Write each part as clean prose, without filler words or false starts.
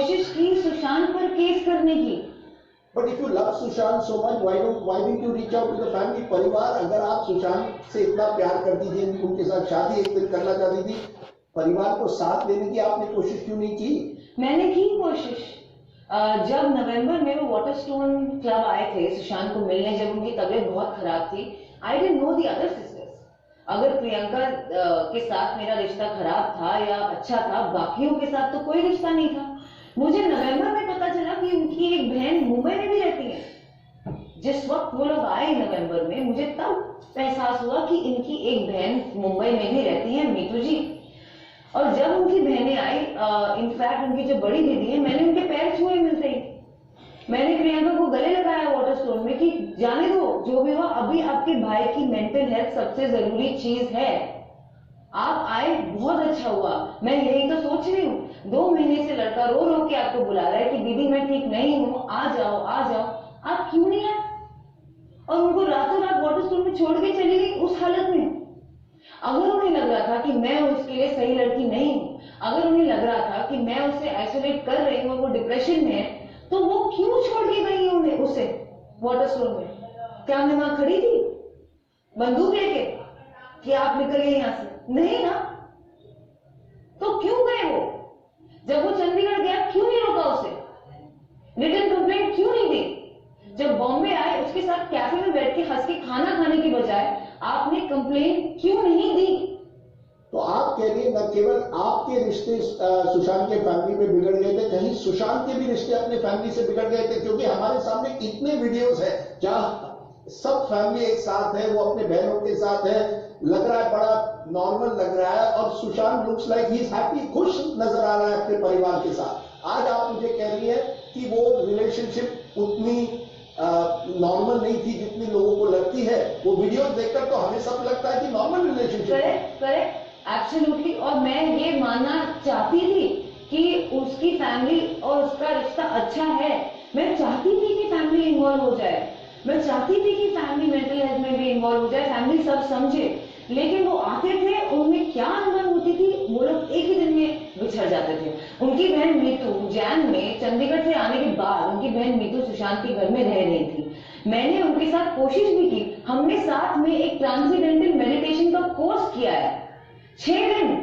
कोशिश की सुशांत पर केस करने की। But if you love Sushant so much, why didn't you reach out to the family? परिवार, अगर आप सुशांत से इतना प्यार करती थी, उनके साथ शादी एक दिन करना चाहती थी, परिवार को साथ लेने की आपने कोशिश क्यों नहीं की? मैंने की कोशिश। जब नवंबर में वो वाटरस्टोन क्लब आए थे सुशांत को मिलने, जब उनकी तबीयत बहुत खराब थी, I didn't know the other sisters. अगर प्रियंका के साथ मेरा रिश्ता खराब था या अच्छा था, बाकियों के साथ तो कोई रिश्ता नहीं था। मुझे नवंबर में पता चला कि उनकी एक बहन मुंबई में भी रहती है। जिस वक्त वो लोग आए नवंबर में, मुझे तब एहसास हुआ कि इनकी एक बहन मुंबई में भी रहती है, मीतू जी। और जब उनकी बहनें आई, इनफैक्ट उनकी जो बड़ी दीदी है, मैंने उनके पैर छुए मिलते ही। मैंने प्रियंका को गले लगाया वाटरस्टोन में कि जाने दो, जो भी हो, अभी आपके भाई की मेंटल हेल्थ सबसे जरूरी चीज है। आप आए, बहुत अच्छा हुआ। मैं यही तो सोच रही हूँ, 2 महीने से लड़का रो रो के आपको बुला रहा है कि दीदी मैं ठीक नहीं हूँ, आ जाओ आ जाओ। आप क्यों नहीं आए? और उनको रातों रात वाटरस्टोन में छोड़ के चली गई उस हालत में। अगर उन्हें लग रहा था कि मैं उसके लिए सही लड़की नहीं हूं, अगर उन्हें लग रहा था कि मैं उसे आइसोलेट कर रही हूँ और वो डिप्रेशन में है, तो वो क्यों छोड़ के गई उन्हें उसे वाटरस्टोन में? क्या मैं वहां खड़ी थी बंदूक लेके कि आप निकलिए यहां से? नहीं ना। तो क्यों गए वो? जब वो चंडीगढ़ गया, क्यों नहीं रोका उसे? रिटर्न कंप्लेंट क्यों नहीं दी? जब बॉम्बे आए, उसके साथ कैफे में बैठ के हंस के खाना खाने की बजाय आपने कंप्लेंट क्यों नहीं दी? तो आप कह रही है न केवल आपके रिश्ते सुशांत के फैमिली में बिगड़ गए थे, कहीं सुशांत के भी रिश्ते अपने फैमिली से बिगड़ गए थे? क्योंकि हमारे सामने इतने वीडियोस हैं जहां सब फैमिली एक साथ है, वो अपने बहनों के साथ है, लग रहा है बड़ा नॉर्मल लग रहा है, और Sushant looks like he is happy, खुश नजर आ रहा है अपने परिवार के साथ। आज आप मुझे कह रही है कि वो रिलेशनशिप उतनी नॉर्मल नहीं थी जितनी लोगों को लगती है। वो वीडियो देखकर तो हमें सब लगता है कि नॉर्मल रिलेशनशिप। Correct, absolutely. और मैं ये मानना चाहती थी कि उसकी फैमिली और उसका रिश्ता अच्छा है। मैं चाहती थी कि फैमिली इन्वॉल्व हो जाए, मैं चाहती थी कि फैमिली मेंटल हेल्थ में भी इन्वॉल्व हो जाए, फैमिली सब समझे। लेकिन वो आते थे, उनमें क्या अनबन होती थी, वो लोग एक ही दिन में बिछड़ जाते थे। उनकी बहन मीतू जैन में चंडीगढ़ से आने के बाद, उनकी बहन मीतू सुशांत के घर में रह रही थी। मैंने उनके साथ कोशिश भी की, हमने साथ में एक ट्रांसेंडेंटल मेडिटेशन का कोर्स किया है 6 दिन।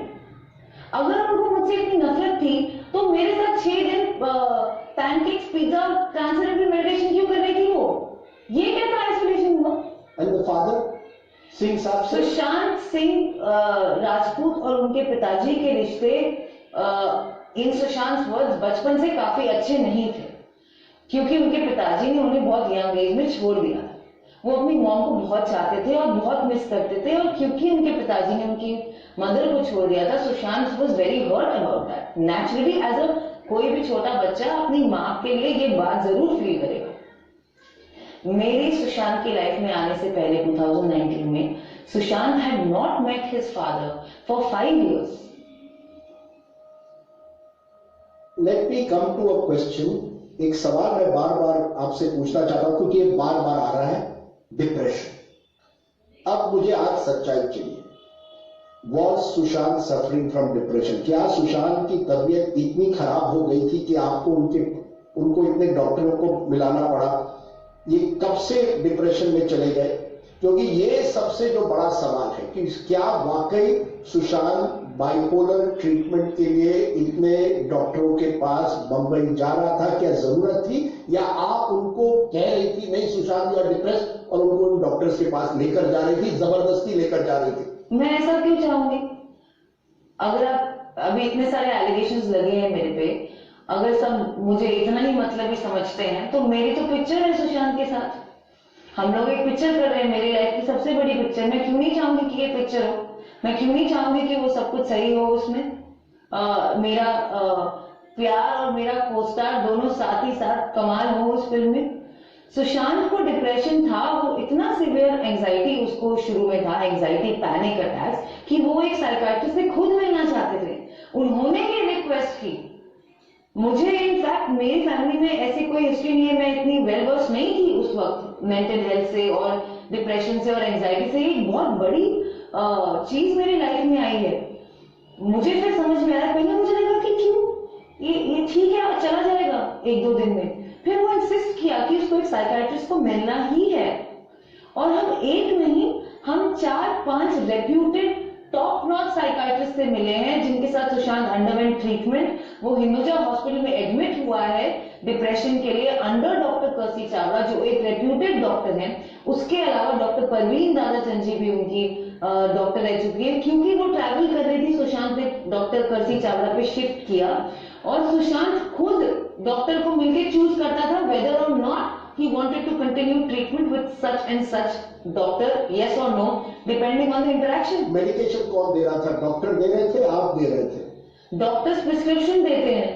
अगर उनको मुझसे इतनी नफरत थी तो मेरे साथ 6 दिन पैनकेक्स, पिज्जा, ट्रांसेंडेंटल मेडिटेशन क्यों कर रही थी वो? ये कैसा आइसोलेशन हुआ? एंड द फादर सिंह साहब, सुशांत सिंह राजपूत और उनके पिताजी के रिश्ते इन सुशांत वर्ड्स बचपन से काफी अच्छे नहीं थे, क्योंकि उनके पिताजी ने उन्हें बहुत यंग एज में छोड़ दिया था। वो अपनी मॉम को बहुत चाहते थे और बहुत मिस करते थे, और क्योंकि उनके पिताजी ने उनकी मदर को छोड़ दिया था, Sushant was very hurt about that. Naturally as a कोई भी छोटा बच्चा अपनी माँ के लिए ये बात जरूर फील करेगा। मेरी सुशांत की लाइफ में आने से पहले 2019 में Sushant had not met his father for 5 years. Let me come to a question. एक सवाल मैं बार बार आपसे पूछना चाहता हूं क्योंकि ये बार बार आ रहा है, डिप्रेशन। अब मुझे आज सच्चाई चाहिए। Was Sushant suffering from depression? क्या सुशांत की तबीयत इतनी खराब हो गई थी कि आपको उनको इतने डॉक्टरों को मिलाना पड़ा? ये कब से डिप्रेशन में चले गए? क्योंकि ये सबसे जो बड़ा सवाल है कि क्या वाकई सुशांत बाइपोलर ट्रीटमेंट के लिए इतने डॉक्टरों के पास बंबई जा रहा था? क्या जरूरत थी, या आप उनको कह रही थी नहीं सुशांत यू आर डिप्रेस, और उनको उन डॉक्टर्स के पास लेकर जा रही थी, जबरदस्ती लेकर जा रही थी? मैं ऐसा क्यों चाहूंगी? अगर आप अभी इतने सारे एलिगेशंस लगे हैं मेरे पे, अगर सब मुझे इतना ही मतलबी समझते हैं, तो मेरी तो पिक्चर है सुशांत के साथ। हम लोग एक पिक्चर कर रहे हैं, मेरी लाइफ की सबसे बड़ी पिक्चर। मैं क्यों नहीं चाहूंगी कि ये पिक्चर हो? मैं क्यों नहीं चाहूंगी कि वो सब कुछ सही हो उसमें? मेरा प्यार और मेरा कोस्टार दोनों साथ ही साथ कमाल हो उस फिल्म में। सुशांत को डिप्रेशन था, वो इतना सिवियर एंजाइटी उसको शुरू में था, एंजाइटी पैनिक अटैक्स, कि वो एक साइकियाट्रिस्ट से खुद मिलना चाहते थे। उन्होंने ये रिक्वेस्ट की मुझे। इनफैक्ट मेरी फैमिली में ऐसी कोई हिस्ट्री नहीं है, मैं इतनी वेल वर्स नहीं थी उस वक्त मेंटल हेल्थ से और डिप्रेशन से और एंजाइटी से। ये बहुत बड़ी चीज मेरी लाइफ में आई है। मुझे फिर समझ में आया, पहले मुझे लगा कि क्यों ये ठीक है, चला एक दो दिन में। फिर वो इंसिस्ट किया कि उसको एक साइकाइट्रिस्ट को मिलना ही है, और हम एक नहीं, हम 4-5 रेप्यूटेड टॉप नॉच साइकाइट्रिस्ट से मिले हैं जिनके साथ सुशांत अंडरवेंट ट्रीटमेंट। वो हिंदुजा हॉस्पिटल में एडमिट हुआ है डिप्रेशन के लिए अंडर डॉक्टर कर्सी चावला, जो एक रेप्यूटेड डॉक्टर हैं। उसके अलावा डॉक्टर परवीन दादाचंद जी भी उनकी डॉक्टर रह चुकी है, क्योंकि वो ट्रैवल कर रही थी। सुशांत ने डॉक्टर कर्सी चावला पे शिफ्ट किया, और सुशांत खुद डॉक्टर को मिलकर चूज करता था वेदर और not he wanted to continue treatment with such and such doctor, yes or no, depending on the interaction. Medication कौन दे रहा था? डॉक्टर दे रहे थे, आप दे रहे थे? डॉक्टर्स प्रिस्क्रिप्शन देते हैं,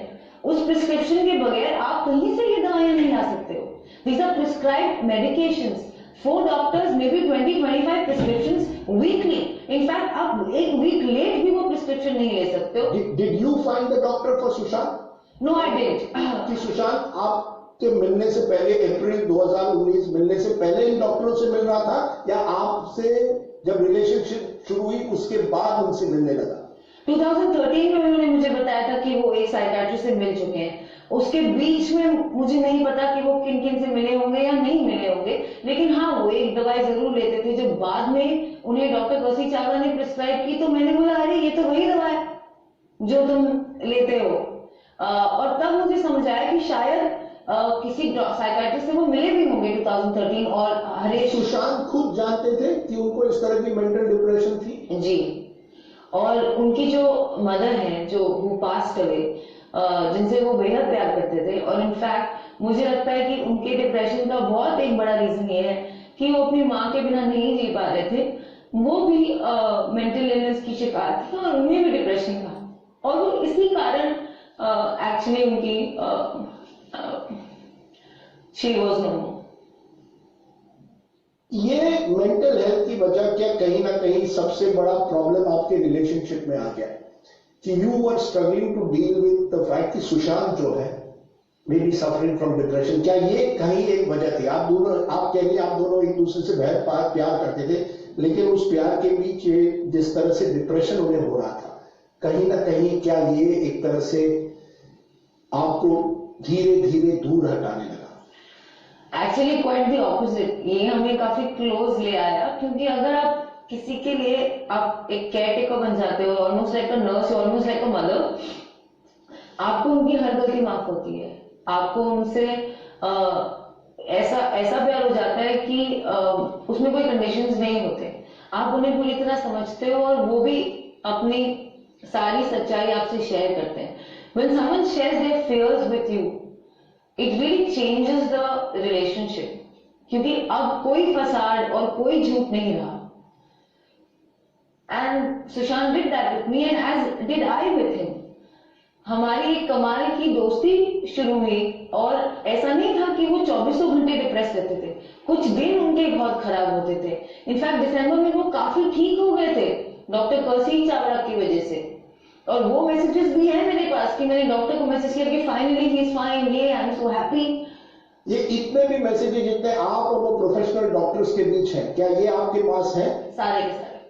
उस प्रिस्क्रिप्शन के बगैर आप कहीं से ये दवाइयां नहीं ला सकते हो। These are prescribed medications. 4 doctors, maybe 20-25 prescriptions weekly. In fact, आप एक वीक लेट भी वो प्रिस्क्रिप्शन नहीं ले सकते हो। Did you find the doctor for Sushant? No, I didn't. कि सुशांत आपके मिलने से पहले, अप्रैल 2019 मिलने से पहले इन डॉक्टरों से मिल रहा था, या आपसे जब रिलेशनशिप शुरू हुई उसके बाद उनसे मिलने लगा? 2013 में उन्होंने मुझे बताया था कि वो एक साइकाइट्रिस्ट से मिल चुके हैं। उसके बीच में मुझे नहीं पता कि वो किन किन से मिले होंगे या नहीं मिले होंगे, लेकिन हाँ, वो एक दवाई जरूर लेते थे। जब बाद में उन्हें डॉक्टर कर्सी चावला ने प्रिस्क्राइब की, तो मैंने बोला, अरे ये तो वही दवा है जो तुम लेते हो। और तब मुझे समझ आया कि शायद किसी साइकाइट्रिस्ट से वो मिले भी होंगे 2013। और हरे सुशांत खुद जानते थे कि उनको इस तरह की मेंटल डिप्रेशन थी? जी, और उनकी जो मदर हैं, जो हु पास्ट अवे, जिनसे वो बेहद प्यार करते थे, और इनफैक्ट मुझे लगता है कि उनके डिप्रेशन का बहुत एक बड़ा रीजन ये है कि वो अपनी माँ के बिना नहीं जी पा रहे थे। वो भी मेंटल इलनेस की शिकार थी और उन्हें भी डिप्रेशन था, और वो इसी कारण एक्चुअली उनकी शी वाज नो मोर। ये मेंटल हेल्थ की वजह क्या कहीं ना कहीं सबसे बड़ा प्रॉब्लम आपके रिलेशनशिप में आ गया है कि you were struggling to deal with the fact कि सुशांत जो है may be suffering from depression? क्या ये कहीं एक वजह थी? आप कह रही आप दोनों एक दूसरे से बेहद प्यार करते थे, लेकिन उस प्यार के बीच जिस तरह से डिप्रेशन उन्हें हो रहा था, कहीं ना कहीं क्या ये एक तरह से आपको धीरे धीरे दूर हटाने लगा? एक्चुअली क्वाइट द ऑपोजिट, ये हमें काफी क्लोज ले आया। क्योंकि अगर आप किसी के लिए आप एक केयर टेकर बन जाते हो, almost like a nurse, almost like a mother, आपको उनकी हर गलती माफ होती है। आपको उनसे ऐसा प्यार हो जाता है कि उसमें कोई कंडीशंस नहीं होते। आप उन्हें पूरी तरह समझते हो, और वो भी अपनी सारी सच्चाई आपसे शेयर करते हैं। When someone shares their fears with you, it really changes the relationship. क्योंकि अब कोई फसाद और कोई झूठ नहीं रहा। And Sushant did that with me, and as did I with him. हमारी एक कमाल की दोस्ती शुरू हुई, और ऐसा नहीं था कि वो 24 घंटे डिप्रेस रहते थे। कुछ दिन उनके बहुत खराब होते थे। इनफैक्ट दिसंबर में वो काफी ठीक हो गए थे डॉक्टर कर्सी चावला की वजह से। और वो मैसेजेस भी हैं मेरे पास कि मैंने डॉक्टर को मैसेज किया कि फाइनली ही इज फाइन, ये आई एम सो हैप्पी। ये इतने भी मैसेजेस जितने आप और वो प्रोफेशनल डॉक्टर्स के बीच हैं, क्या ये आपके पास हैं? सारे के सारे।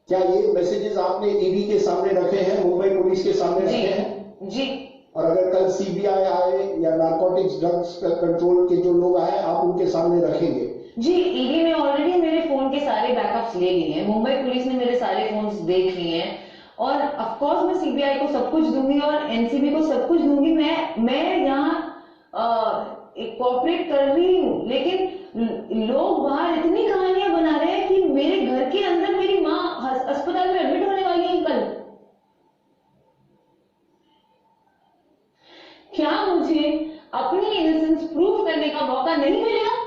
क्या ये मैसेजेस आपने ईडी के सामने रखे हैं, मुंबई पुलिस के सामने रखे हैं? जी। और अगर कल सीबीआई आए या नारकोटिक्स ड्रग्स कंट्रोल के जो लोग आए, आप उनके सामने रखेंगे? जी, ईडी ने ऑलरेडी मेरे फोन के सारे बैकअप्स ले लिए हैं, मुंबई पुलिस ने मेरे सारे फोन्स देख लिए हैं, और ऑफ कोर्स मैं सीबीआई को सब कुछ दूंगी और एनसीबी को सब कुछ दूंगी। मैं यहाँ एक कॉर्पोरेट कर रही हूँ, लेकिन लोग बाहर इतनी कहानियां बना रहे हैं कि मेरे घर के अंदर मेरी माँ अस्पताल में एडमिट होने वाली है कल। क्या मुझे अपनी इनोसेंस प्रूव करने का मौका नहीं मिलेगा?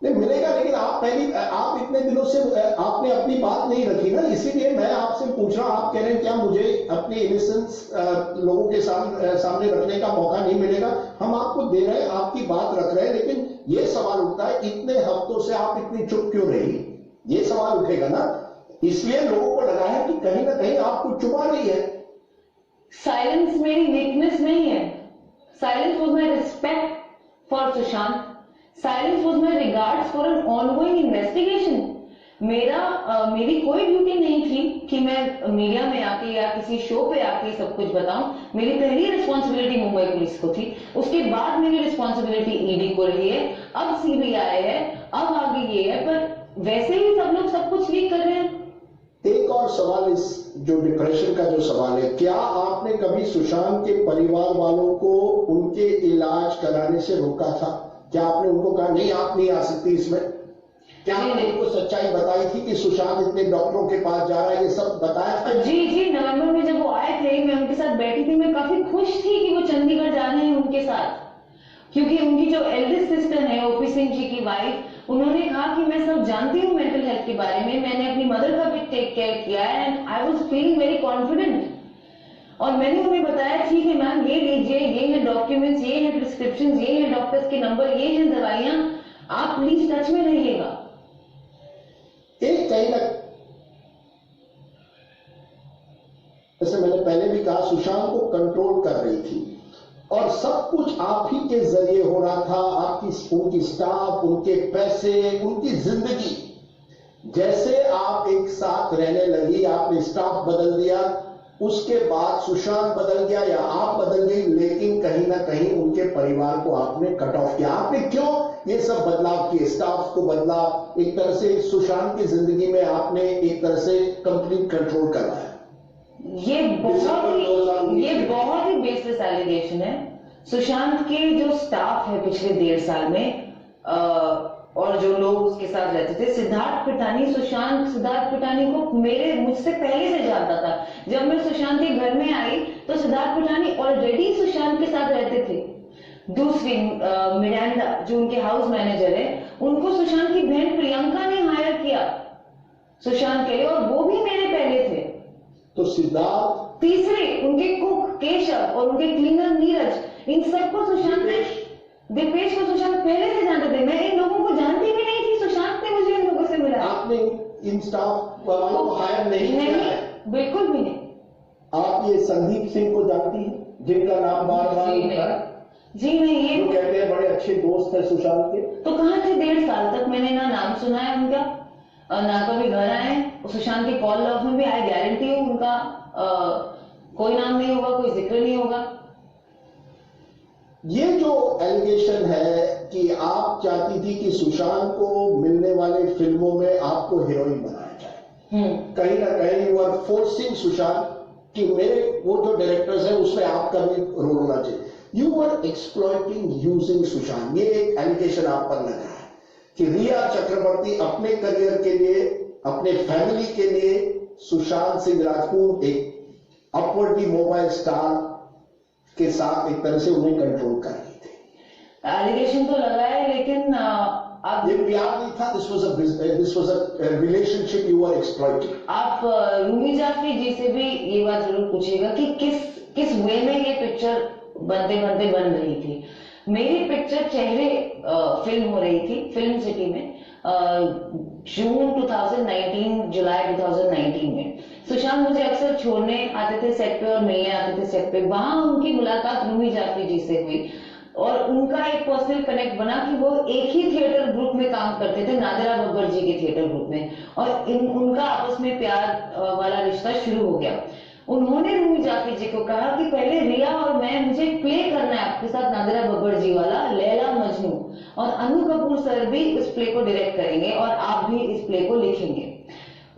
नहीं मिलेगा, लेकिन आप इतने दिनों से आपने अपनी बात नहीं रखी ना, इसीलिए मैं आपसे पूछ रहा हूं। आप कह रहे हैं क्या मुझे अपनी इनोसेंस लोगों के सामने रखने का मौका नहीं मिलेगा? हम आपको दे रहे हैं, आपकी बात रख रहे हैं, लेकिन ये सवाल उठता है इतने हफ्तों से आप इतनी चुप क्यों रही? ये सवाल उठेगा ना, इसलिए लोगों को लगा है कि कहीं ना कहीं आप कुछ छुपा रही है। साइलेंस मेरी वीकनेस नहीं है। Silence was my respect for Sushant. Silence was my regards for an ongoing investigation. मेरी कोई ड्यूटी नहीं थी कि मैं मीडिया में आके या किसी शो पे आके सब कुछ बताऊं। मेरी पहली रिस्पॉन्सिबिलिटी मुंबई पुलिस को थी, उसके बाद मेरी रिस्पॉन्सिबिलिटी ईडी को रही है, अब सीबीआई है, अब आगे ये है, पर वैसे ही सब लोग सब कुछ लीक कर रहे हैं। एक और सवाल, इस जो डिप्रेशन का जो सवाल है, क्या आपने कभी सुशांत के परिवार वालों को उनके इलाज कराने से रोका था? क्या आपने उनको कहा नहीं आप नहीं आ सकती इसमें? क्या आपने उनको सच्चाई बताई थी कि सुशांत इतने डॉक्टरों के पास जा रहा है, ये सब बताया था? जी, नवंबर में जब वो आए थे, मैं उनके साथ बैठी थी, मैं काफी खुश थी कि वो चंडीगढ़ जा रहे हैं उनके साथ, क्योंकि उनकी जो एल्डेस्ट सिस्टर है ओपी सिंह जी की वाइफ, उन्होंने कहा कि मैं सब जानती हूँ मेंटल हेल्थ के बारे में, मैंने अपनी मदर का भी टेक केयर किया है and I was feeling very confident. और मैंने उन्हें बताया ठीक है मैम, ये लीजिए, ये है डॉक्यूमेंट्स, ये है प्रिस्क्रिप्शन, ये है डॉक्टर्स के नंबर, ये है दवाइयां, आप प्लीज टच में रहिएगा। एक कहीं ना, जैसे मैंने पहले भी कहा, सुशांत को कंट्रोल कर रही थी और सब कुछ आप ही के जरिए हो रहा था, आपकी उनकी स्टाफ, उनके पैसे, उनकी जिंदगी। जैसे आप एक साथ रहने लगी, आपने स्टाफ बदल दिया, उसके बाद सुशांत बदल गया या आप बदल गई, लेकिन कहीं ना कहीं उनके परिवार को आपने कट ऑफ किया। आपने क्यों ये सब बदलाव किए? स्टाफ को बदला, एक तरह से सुशांत की जिंदगी में आपने एक तरह से कंप्लीट कंट्रोल करवाया। ये बहुत ही बेसलेस एलिगेशन है। सुशांत के जो स्टाफ है पिछले 1.5 साल में और जो लोग उसके साथ रहते थे, सिद्धार्थ पिटानी को मुझसे पहले से जानता था। जब मैं सुशांत के घर में आई तो सिद्धार्थ पिटानी ऑलरेडी सुशांत के साथ रहते थे। दूसरी मिरांडा जो उनके हाउस मैनेजर है, उनको सुशांत की बहन प्रियंका ने हायर किया सुशांत के लिए, और वो भी मेरे पहले थे। तो सिद्धार्थ, तीसरे उनके कुक केशव और उनके क्लीनर नीरज, इन सबको सुशांत ने, दीपेश को सुशांत पहले से जानते थे। मैं इन लोगों को जानती भी नहीं थी, सुशांत ने मुझे इन लोगों से मिला। आपने इन स्टाफ वालों को हायर नहीं किया है? बिल्कुल भी नहीं। आप ये संदीप सिंह को जानती हैं, जिनका नाम बार बार जी नहीं, ये जो कहते हैं बड़े अच्छे दोस्त है सुशांत के? तो कहाँ थे 1.5 साल तक? मैंने ना नाम सुना है उनका, ना कभी घर आए। सुशांत के कॉल लॉग में भी आई गारंटी हूँ उनका कोई नाम नहीं होगा, कोई जिक्र नहीं होगा। ये जो एलिगेशन है कि आप चाहती थी कि सुशांत को मिलने वाले फिल्मों में आपको हीरोइन बनाया जाए, कहीं ना कहीं यू आर फोर्सिंग सुशांत कि मेरे वो जो डायरेक्टर्स हैं उसमें आपका भी रोल होना चाहिए। You are exploiting using Sushant, ये एक एलिगेशन आप पर लग रहा है कि रिया चक्रवर्ती अपने करियर के लिए, अपने फैमिली के लिए सुशांत सिंह राजपूत एक अपवर्डली मोबाइल स्टार के साथ एक तरह से उन्हें कंट्रोल कर रही थी। एलिगेशन तो लगा है, लेकिन आप ये प्यार नहीं था, this was a relationship you are exploiting. आप रूमी जाफरी जी से भी ये बात जरूर पूछिएगा कि किस वे में ये पिक्चर बनते बन रही थी। मेरी पिक्चर चेहरे फिल्म हो रही थी फिल्म सिटी में जून 2019, जुलाई 2019 में। सुशांत मुझे अक्सर छोड़ने आते थे सेट पे और मिलने आते थे सेट पे। वहां उनकी मुलाकात रूमी जाफरी जी से हुई और उनका एक पर्सनल कनेक्ट बना कि वो एक ही थिएटर ग्रुप में काम करते थे, नादिरा बब्बर जी के थिएटर ग्रुप में, और उनका आपस में प्यार वाला रिश्ता शुरू हो गया। उन्होंने रूमी जाफरी जी को कहा कि पहले रिया और मुझे प्ले करना है आपके साथ नादिरा बब्बर जी वाला लैला मजनू, और अनु कपूर सर भी इस प्ले को डायरेक्ट करेंगे और आप भी इस प्ले को लिखेंगे।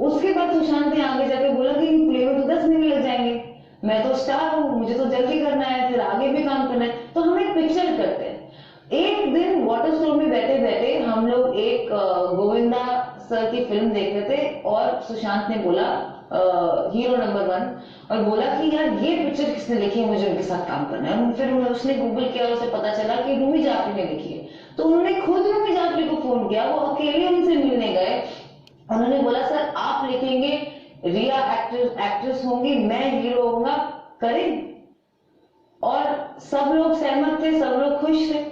उसके बाद सुशांत ने आगे जाकर बोला कि प्ले में तो 10 महीने लग जाएंगे, मैं तो स्टार हूं, मुझे तो जल्दी करना है, फिर आगे भी काम करना है, तो हम एक पिक्चर करते हैं। एक दिन वाटर स्टोर में बैठे बैठे हम लोग एक गोविंदा सर की फिल्म देख रहे थे और सुशांत ने बोला हीरो नंबर 1, और बोला कि यार ये पिक्चर किसने लिखी है, मुझे उनके साथ काम करना है। फिर उसने गूगल किया, उसे पता चला कि रूमी जाफरी ने लिखी है, तो उन्होंने खुद रूमी जाफरी को फोन किया, वो अकेले उनसे मिलने गए। उन्होंने बोला सर आप लिखेंगे, रिया एक्ट्रेस होंगी, मैं हीरो होऊंगा, करें। और सब लोग सहमत थे, सब लोग खुश थे।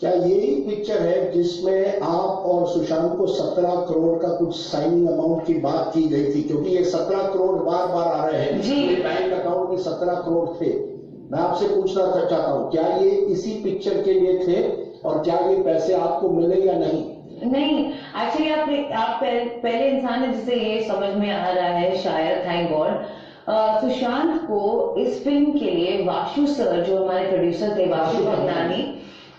क्या यही पिक्चर है जिसमें आप और सुशांत को 17 करोड़ का कुछ साइनिंग अमाउंट की बात की गई थी? क्योंकि ये 17 करोड़ बार बार आ रहे हैं जी, बैंक अकाउंट में 17 करोड़ थे। मैं आपसे पूछना चाहता हूं, क्या ये इसी पिक्चर के लिए थे और क्या ये पैसे आपको मिले या नहीं? नहीं, एक्चुअली आप पहले इंसान है जिसे ये समझ में आ रहा है शायद, थैंक गॉड। सुशांत को इस फिल्म के लिए वाशु सर, जो हमारे प्रोड्यूसर थे, वाशु भगनानी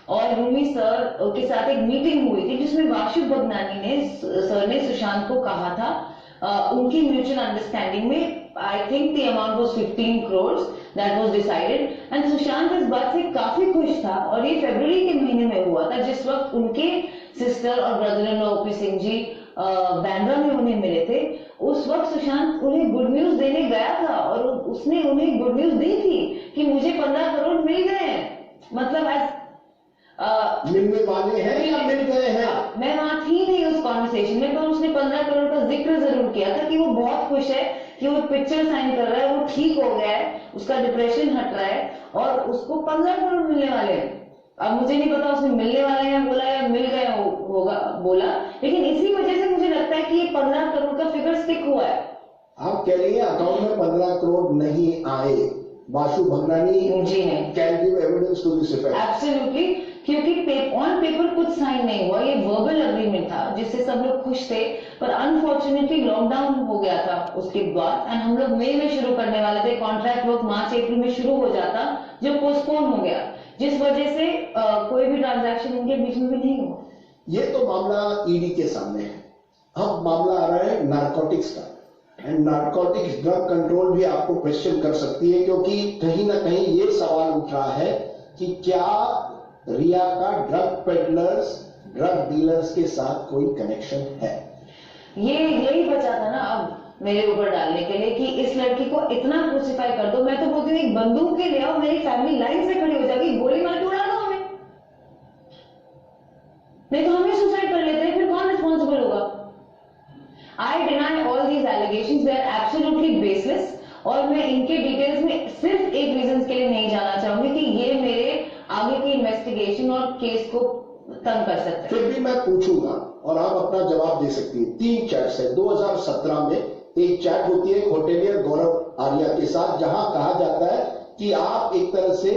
और रूमी सर के साथ एक मीटिंग हुई थी जिसमें वाशु भगनानी ने सर ने सुशांत को कहा था, उनकी म्यूचुअल अंडरस्टैंडिंग में I think the amount was 15 crore that was decided, and Sushant इस बात से काफी खुश था। और ये फरवरी के महीने में हुआ था, जिस वक्त उनके सिस्टर और brother in law OP Singh ji Bandra में उन्हें मिले थे। उस वक्त सुशांत उन्हें गुड न्यूज देने गया था और उसने उन्हें गुड न्यूज दी थी कि मुझे 15 करोड़ मिल गए हैं। मतलब मिलने वाले हैं या मिल गए हैं? मैं वहां थी नहीं उस कॉन्वर्सेशन में, पर उसने 15 करोड़ का जिक्र जरूर किया था कि वो बहुत खुश है कि वो पिक्चर साइन कर रहा है, वो ठीक हो गया है, उसका डिप्रेशन हट रहा है और उसको 15 करोड़ मिलने वाले हैं। अब मुझे नहीं पता उसने मिलने वाले हैं बोला या मिल गए होगा बोला, लेकिन इसी वजह से मुझे लगता है कि ये 15 करोड़ का फिगर स्टिक हुआ है। आप कह रही हैं अकाउंट में 15 करोड़ नहीं आए, वाशु भगनानी जी नहीं, can give evidence to this effect? Absolutely, क्योंकि ऑन पेपर कुछ साइन नहीं हुआ, ये वर्बल अग्रीमेंट था जिससे सब लोग खुश थे, पर अनफॉर्चुनेटली लॉकडाउन हो गया था उसके बाद, एंड हम लोग मई में शुरू करने वाले थे, कॉन्ट्रैक्ट वर्क मार्च अप्रैल में शुरू हो जाता, जो पोस्टपोन हो गया, जिस वजह से कोई भी ट्रांजैक्शन इनके बीच में भी नहीं हुआ। ये तो मामला ईडी के सामने है। अब मामला आ रहा है नारकोटिक्स का, एंड नारकोटिक्स ड्रग कंट्रोल भी आपको क्वेश्चन कर सकती है, क्योंकि कहीं ना कहीं ये सवाल उठ रहा है कि क्या रिया का ड्रग पेडलर्स, ड्रग डीलर्स के साथ कोई कनेक्शन है? यही बचा था ना अब मेरे ऊपर डालने के लिए कि इस लड़की को इतना क्रूसिफाई कर दो। मैं तो बोलती हूँ एक बंदूक के ले आओ, मेरी फैमिली लाइन से खड़ी हो जाएगी, गोली मार के उड़ा दो हमें, नहीं तो हमें सुसाइड कर लेते हैं, फिर कौन रिस्पॉन्सिबल होगा? I deny all these allegations, they are absolutely baseless, और मैं इनके डिटेल्स में सिर्फ एक रीजन के लिए नहीं जाना चाहूंगी कि ये मेरे आगे की इन्वेस्टिगेशन और केस को तंग कर सकते हैं। फिर भी मैं पूछूंगा और आप अपना जवाब दे सकती हैं। 3 चैट्स है 2017 में। एक चैट होती है होटेलियर गौरव आर्या के साथ, जहां कहा जाता है कि आप एक तरह से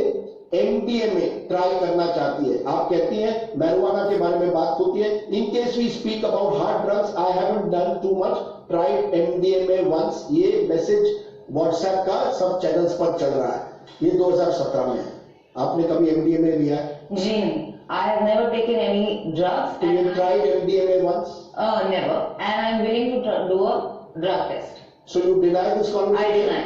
एमडीएमए ट्राई करना चाहती है। आप कहती हैं मैरिजुआना के बारे में बात होती है, in case we speak about hard drugs I haven't done too much, tried MDMA once. ये मैसेज व्हाट्सएप का सब चैनल्स पर चल रहा है, ये 2017 में है। आपने कभी एमडीएमए लिया है? जी नहीं, I have never taken any drugs. So you tried MDMA once? Never, and I am willing to do a drug test. So you deny this conversation? I deny.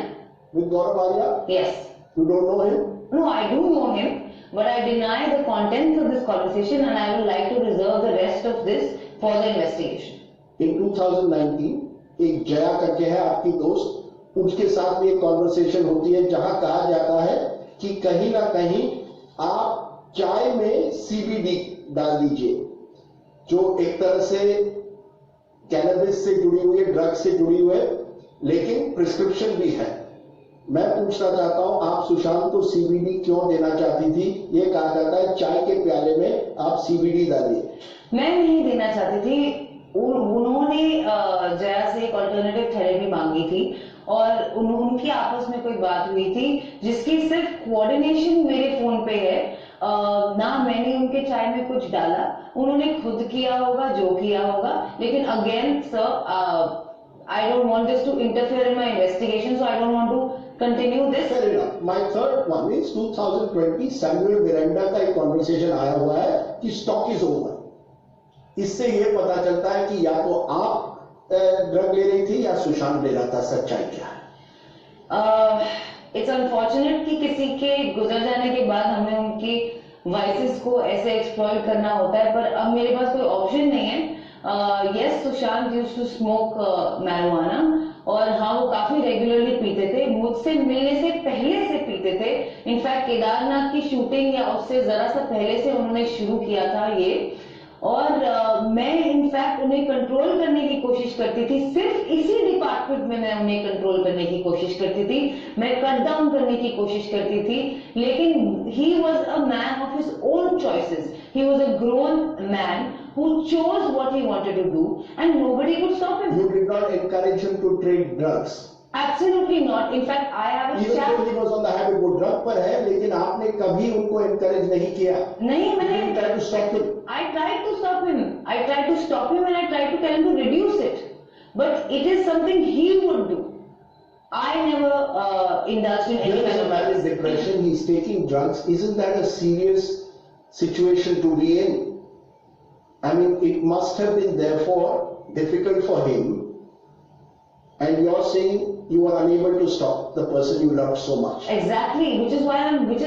With Gaurav Arya? Yes. You don't know him? No, I do know him, but I deny the contents of this conversation, and I would like to reserve the rest of this for the investigation. In 2019, एक जया करके है आपकी दोस्त, उसके साथ भी एक conversation होती है जहां कहा जाता है कि कहीं ना कहीं आप चाय में सीबीडी डाल दीजिए, जो एक तरह से कैनबिस से जुड़ी हुई है, ड्रग से जुड़ी हुई है, लेकिन प्रिस्क्रिप्शन भी है। मैं पूछना चाहता हूं, आप सुशांत को सीबीडी क्यों देना चाहती थी? ये कहा जाता है चाय के प्याले में आप सीबीडी डालिए। मैं नहीं देना चाहती थी, उन्होंने जया से एक अल्टरनेटिव थेरेपी मांगी थी और उनकी आपस में कोई बात हुई थी जिसकी सिर्फ कोऑर्डिनेशन मेरे फोन पे है। ना मैंने उनके चाय में कुछ डाला, उन्होंने खुद किया होगा जो किया होगा, लेकिन again sir I don't want this to interfere in my investigation, so I don't want to continue this. Fair enough. My third one is 2020 Samuel Miranda का एक कॉन्वर्सेशन आया हुआ है कि स्टॉक इज ओवर। इससे ये पता चलता है कि या तो आप ड्रग ले रही थी या सुशांत ले रहा था। सच्चाई क्या है? इट्स अनफॉर्चुनेट कि किसी के गुजर जाने के बाद हमें उनकी वाइसेस को ऐसे एक्सप्लॉइट करना होता है, पर अब मेरे पास कोई ऑप्शन नहीं है। Yes, Sushant used to smoke marijuana, और हाँ वो काफी रेगुलरली पीते थे, मुझसे मिलने से पहले से पीते थे। इनफैक्ट केदारनाथ की शूटिंग या उससे जरा सा पहले से उन्होंने शुरू किया था ये, और मैं इनफैक्ट उन्हें कंट्रोल करने की कोशिश करती थी। सिर्फ इसी डिपार्टमेंट में मैं उन्हें कंट्रोल करने की कोशिश करती थी, मैं कट डाउन करने की कोशिश करती थी, लेकिन he was a man of his own choices. He was a grown man who chose what he wanted to do and nobody could stop him. You did not encourage him to trade drugs? Absolutely not. In fact, I have a Even though he was on the habit, वो drug पर है, लेकिन आपने कभी उनको encourage नहीं किया? नहीं, मैंने You tried to stop him. I tried to stop him. I tried to stop him and I tried to tell him to reduce it. But it is something he would do. I never indulged in any Here is kind a of man in depression, he is taking drugs. Isn't that a serious situation to be in? I mean, it must have been therefore difficult for him. And you're saying you were unable to stop the person you loved so much. Exactly, which is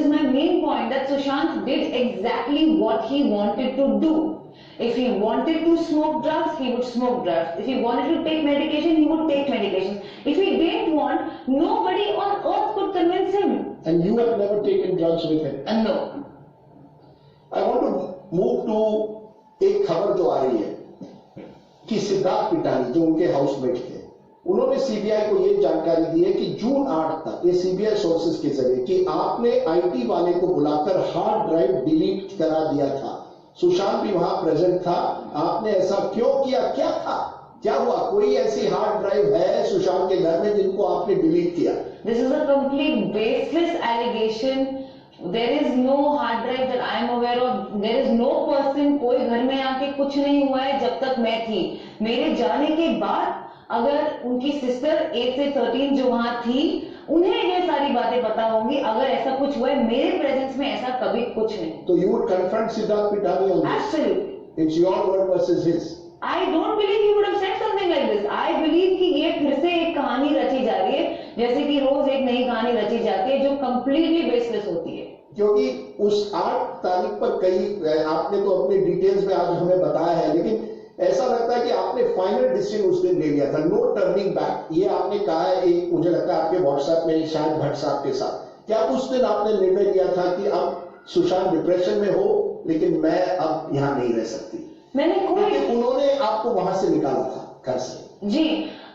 my main point, that Sushant did exactly what he wanted to do. If he wanted to smoke drugs, he would smoke drugs. If he wanted to take medication, he would take medication. If he didn't want, nobody on earth could convince him. And you have never taken drugs with him. No. I want to move to एक खबर जो आ रही है कि सिद्धार्थ पिटानी जो उनके housemate थे, उन्होंने सीबीआई को ये जानकारी दी है कि जून 8 तक, ये सीबीआई सोर्सेज के जरिए, कि आपने आईटी वाले को बुलाकर हार्ड ड्राइव डिलीट करा दिया था। सुशांत भी वहां प्रेजेंट था। आपने ऐसा क्यों किया? क्या था? क्या हुआ? कोई ऐसी हार्ड ड्राइव है सुशांत के घर में जिनको आपने डिलीट किया? This is a complete baseless allegation. There is no hard drive that I am aware of. There is no person, कोई घर में आके कुछ नहीं हुआ है जब तक मैं थी। मेरे जाने के बाद अगर उनकी सिस्टर 8 से 13 जो वहां थी, उन्हें ये सारी बातें पता होंगी। अगर ऐसा कुछ हुआ है मेरे प्रेजेंस में, ऐसा कभी कुछ नहीं। तो you would confront Siddharth Pitani on this? Absolutely. It's your word versus his. I don't believe he would have said something like this. I believe कि ये फिर से एक कहानी रची जा रही है, जैसे कि रोज एक नई कहानी रची जाती है जो completely baseless होती है। क्योंकि उस 8 तारीख पर कई, आपने तो अपने डिटेल्स में आज हमें बताया है, लेकिन ऐसा लगता है कि आपने फाइनल डिसीजन उस दिन ले लिया था, नो टर्निंग बैक। ये आपने कहा है, एक मुझे लगता है आपके व्हाट्सएप में शायद भट्ट साहब के साथ, क्या उस दिन आपने निर्णय लिया था कि अब सुशांत डिप्रेशन में हो, लेकिन मैं अब यहाँ नहीं रह सकती? मैंने क्योंकि उन्होंने आपको वहां से निकाला था घर से। जी,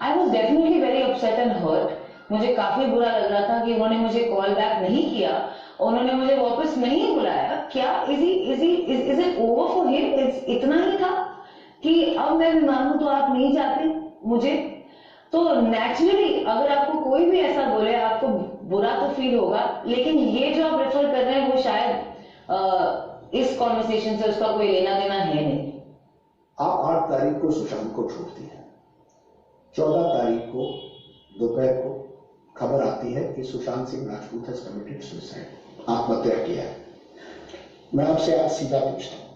I was definitely very upset and hurt. मुझे काफी बुरा लग रहा था कि उन्होंने मुझे कॉल बैक नहीं किया, उन्होंने मुझे वापस नहीं बुलाया। क्या is it over for him? इतना ही था कि अब मैं बीमार हूं तो आप नहीं चाहते मुझे? तो नेचुरली अगर आपको कोई भी ऐसा बोले, आपको बुरा तो फील होगा, लेकिन ये जो आप रेफर कर रहे हैं वो शायद इस कॉन्वर्सेशन से उसका कोई लेना देना है नहीं। आप 8 तारीख को सुशांत को छोड़ती हैं, 14 तारीख को दोपहर को खबर आती है कि Sushant Singh Rajput has committed suicide, आत्महत्या किया है। मैं आपसे आज सीधा पूछता हूं,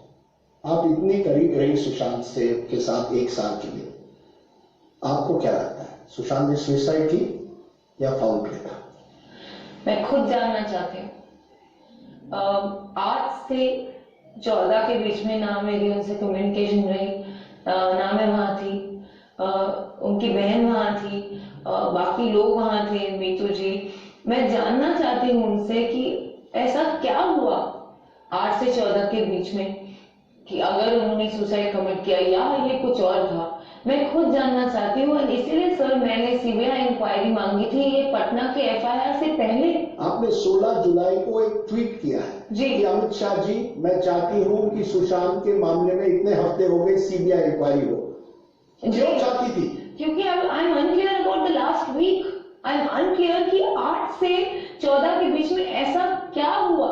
आप इतनी करीब रही सुशांत से के साथ 1 साल के लिए, आपको क्या लगता है सुशांत ने सुसाइड की या फाउल प्ले था? मैं खुद जानना चाहती हूँ। 8 से 14 के बीच में ना मेरी उनसे कम्युनिकेशन रही, ना मैं वहां थी, उनकी बहन वहां थी, बाकी लोग वहां थे, मीतू जी। मैं जानना चाहती हूँ उनसे कि ऐसा क्या हुआ 8 से 14 के बीच में कि अगर उन्होंने सुसाइड कमिट किया या ये कुछ और था। मैं खुद जानना चाहती हूँ, और इसीलिए सर मैंने सीबीआई इंक्वायरी मांगी थी ये पटना के एफआईआर से पहले। आपने 16 जुलाई को एक ट्वीट किया है जी कि अमित शाह जी, मैं चाहती हूं कि सुशांत के मामले में इतने हफ्ते हो गए सीबीआई इंक्वायरी हो। क्यों चाहती थी? क्योंकि I am unclear about the last week. I am unclear कि 8 से 14 के बीच में ऐसा क्या हुआ,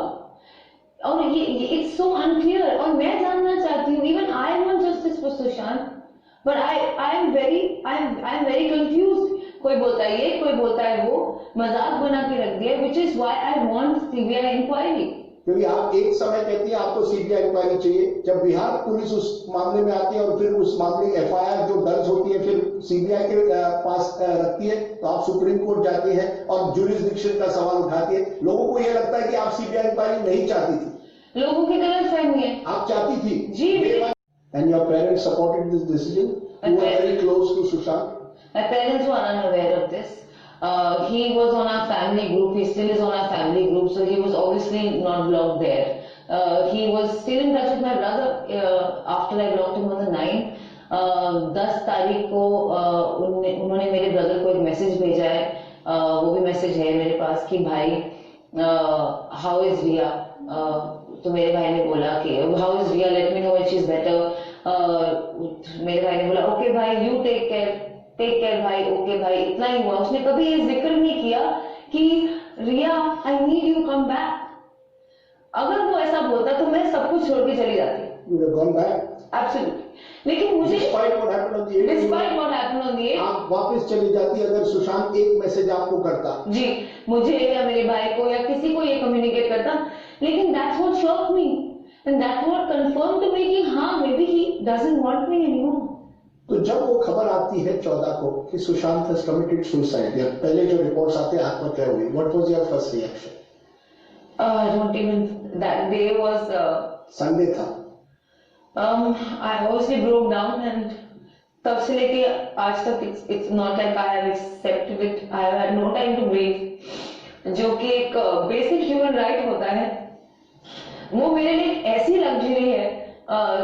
और ये इट्स सो अनक्लियर। और मैं जानना चाहती हूँ, even I want justice for Sushant, but I am very confused. कोई बोलता है ये, कोई बोलता है वो, मजाक बना के रख दिया, which is why I want CBI inquiry. क्योंकि आप एक समय कहती है आपको सीबीआई इंक्वायरी चाहिए, जब बिहार पुलिस उस मामले में आती है और फिर उस मामले की एफआईआर जो दर्ज होती है फिर सीबीआई के पास रखती है, तो आप सुप्रीम कोर्ट जाती है और जुरिस्डिक्शन का सवाल उठाती है। लोगों को यह लगता है कि आप सीबीआई इंक्वायरी नहीं चाहती थी। लोगों की गलतफहमी है। आप चाहती थी जी। And your parents supported this decision? You were very close to Sushant? My parents were unaware of this. He was on our family group. He still is on our family group, so he was obviously not blocked there. He was still in touch with my brother after I blocked him on the 9th. 10 तारीख को उन्होंने मेरे brother को एक message भेजा है, वो भी मैसेज है मेरे पास कि भाई हाउ इज रिया। तो मेरे भाई ने बोला कि how is Rhea, let me know when she is better. मेरे भाई ने बोला ओके भाई, यू टेक केयर भाई, ओके भाई, इतना ही हुआ। उसने कभी ये जिक्र नहीं किया कि Riya I need you come back. अगर वो ऐसा बोलता तो मैं सब कुछ छोड़ के चली जाती। You would have gone back. Absolutely, लेकिन मुझे Despite what happened on the 8th, despite what happened on the 8th, आप वापस चली जाती अगर सुशांत एक मैसेज आपको करता। जी, मुझे या मेरे भाई को या किसी को ये कम्युनिकेट करता, लेकिन that's what shocked me and that's what confirm to me कि हाँ, may be he doesn't want me anymore. तो जब वो खबर आती है 14 को कि सुशांत हैज कमिटेड सुसाइड, या पहले जो रिपोर्ट्स आते हैं आत्महत्या हुई, what was your first reaction? I don't even, that day was Sunday था। I obviously broke down and तब से लेके आज तक it's not like I have accepted it. I have had no time to breathe, जो कि एक basic human right होता है। वो मेरे लिए एक ऐसी लग्जरी है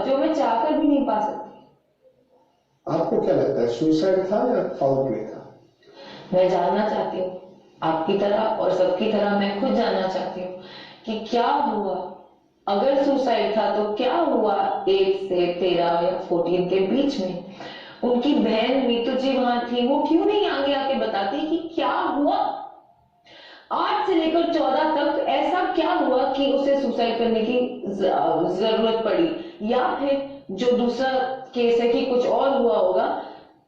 जो मैं चाहकर भी नहीं पा सकती। आपको क्या लगता है, सुसाइड था या फाउल प्ले था? मैं जानना चाहती हूँ, आपकी तरह और सबकी तरह मैं खुद जानना चाहती हूँ कि क्या हुआ। अगर सुसाइड था तो क्या हुआ 8 से 13 या 14 के बीच में? उनकी बहन मीतू जी वहां थी, वो क्यों नहीं आगे आके बताती कि क्या हुआ? 8 से लेकर 14 तक ऐसा क्या हुआ कि उसे सुसाइड करने की जरूरत पड़ी, या फिर जो दूसरा केस है कि कुछ और हुआ होगा,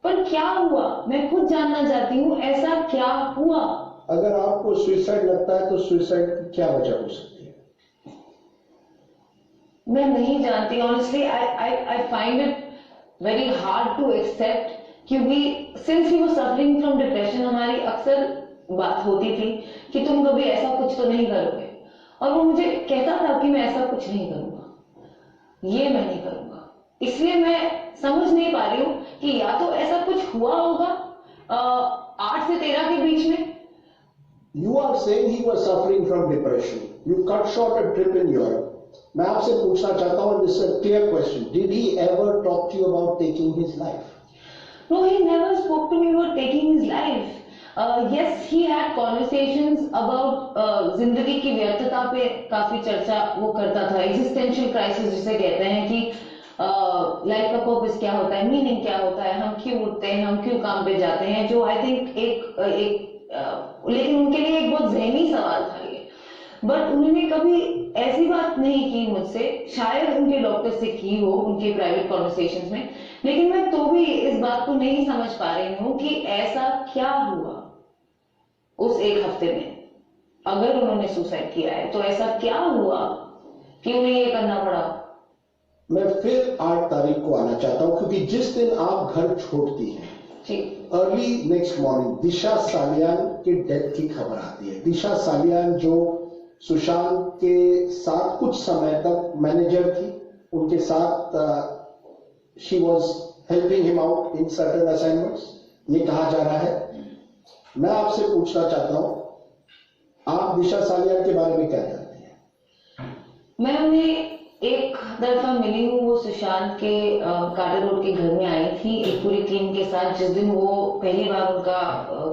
पर क्या हुआ मैं खुद जानना चाहती हूँ। ऐसा क्या हुआ? अगर आपको सुसाइड लगता है तो सुसाइड की क्या वजह हो सकती है? मैं नहीं जानती, honestly I find it very hard to accept, क्योंकि since he was suffering from depression हमारी अक्सर बात होती थी कि तुम कभी ऐसा कुछ तो नहीं करोगे, और वो मुझे कहता था कि मैं ऐसा कुछ नहीं करूंगा, ये मैं नहीं करूंगा। इसलिए मैं समझ नहीं पा रही हूँ कि या तो ऐसा कुछ हुआ होगा 8 से 13 के बीच में। You are saying he was suffering from depression. You cut short a trip in Europe. मैं आपसे पूछना चाहता हूँ, this is a clear question. Did he ever talk to you about taking his life? No, he never spoke to me about taking his life. Yes, he had conversations about जिंदगी की व्यर्थता पे काफी चर्चा वो करता था। Existential crisis जिसे कहते हैं कि लाइफ का पर्पस क्या होता है, मीनिंग क्या होता है, हम क्यों उठते हैं, हम क्यों काम पे जाते हैं, जो आई थिंक लेकिन उनके लिए एक बहुत ज़हनी सवाल था ये। बट उन्होंने कभी ऐसी बात नहीं की मुझसे, शायद उनके डॉक्टर से की हो उनके प्राइवेट कॉन्वर्सेशंस में, लेकिन मैं तो भी इस बात को नहीं समझ पा रही हूँ कि ऐसा क्या हुआ उस एक हफ्ते में। अगर उन्होंने सुसाइड किया है तो ऐसा क्या हुआ कि उन्हें ये करना पड़ा? मैं फिर 8 तारीख को आना चाहता हूँ, क्योंकि जिस दिन आप घर छोड़ती हैं, अर्ली नेक्स्ट मॉर्निंग दिशा सालियान के डेथ की खबर आती है। दिशा सालियान जो सुशांत के साथ कुछ समय तक मैनेजर थी, उनके साथ she was helping him out in certain assignments, ये कहा जा रहा है। मैं आपसे पूछना चाहता हूं, आप दिशा सालियान के बारे में क्या जानती हैं? मैं उन्हें एक दफा मिली हूँ, वो सुशांत के कार्टर रोड के घर में आई थी एक पूरी टीम के साथ, जिस दिन वो पहली बार उनका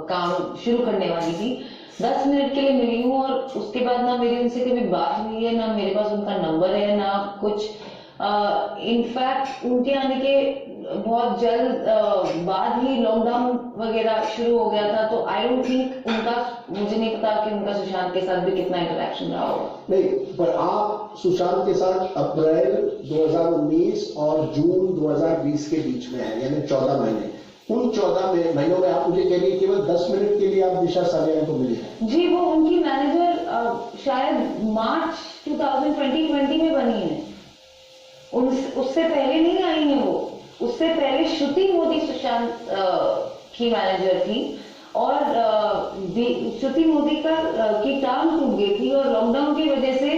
काम शुरू करने वाली थी। 10 मिनट के लिए मिली हूँ और उसके बाद ना मेरी उनसे कभी बात हुई है, ना मेरे पास उनका नंबर है, ना कुछ। इनफैक्ट उनके आने के बहुत जल्द बाद ही लॉकडाउन वगैरह शुरू हो गया था, तो आई डोंट थिंक उनका, मुझे नहीं पता कि उनका सुशांत के साथ भी कितना इंटरेक्शन रहा होगा। नहीं, पर आप सुशांत के साथ अप्रैल 2019 और जून 2020 के बीच में है, यानी 14 महीने। उन 14 महीनों में आप मुझे कह रही है केवल 10 मिनट के लिए आप दिशा सालियान को मिली है? जी, वो उनकी मैनेजर शायद मार्च 2020 में बनी है, उससे पहले नहीं आई है वो। उससे पहले श्रुति मोदी सुशांत की मैनेजर थी, और श्रुति मोदी की टांग टूट गई थी, और लॉकडाउन की वजह से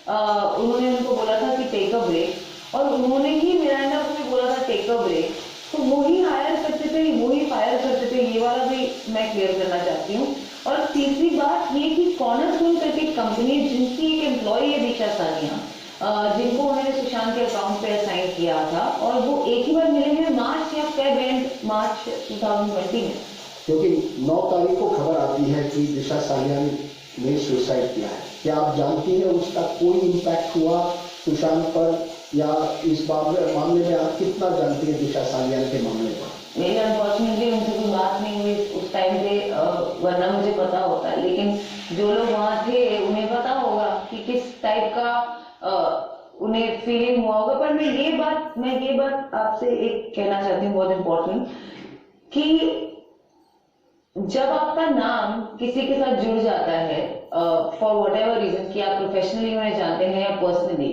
उन्होंने उनको बोला था कि टेक अ ब्रेक, और उन्होंने ही मिरांडा को भी बोला था टेक अ ब्रेक। तो वो ही हायर करते थे, वो ही फायर करते थे, ये वाला भी मैं क्लियर करना चाहती हूँ। और तीसरी बात ये कि कॉर्नरस्टोन करके कंपनी जिनकी एक एम्प्लॉय है दिशा सालियान, जिनको उन्होंने सुशांत के अकाउंट पे असाइन किया था, और वो एक ही बार मिले हैं मार्च या फेब मार्च 2020 में। क्योंकि 9 तारीख को खबर आती है कि दिशा सालियान ने सुसाइड किया है। क्या आप जानती हैं उसका कोई इम्पैक्ट हुआ सुशांत पर, या इस मामले में आप कितना जानती हैं दिशा सालियान के मामले पर? मेरी अनफॉर्चुनेटली उनसे कोई बात नहीं हुई उस टाइम पे, वरना मुझे पता होता, लेकिन जो लोग वहां थे उन्हें पता होगा कि किस टाइप टाइप का उन्हें फीलिंग हुआ होगा। पर मैं ये बात आपसे एक कहना चाहती हूँ बहुत इम्पोर्टेंट, कि जब आपका नाम किसी के साथ जुड़ जाता है फॉर वट एवर रीजन, कि आप प्रोफेशनली उन्हें जानते हैं या पर्सनली,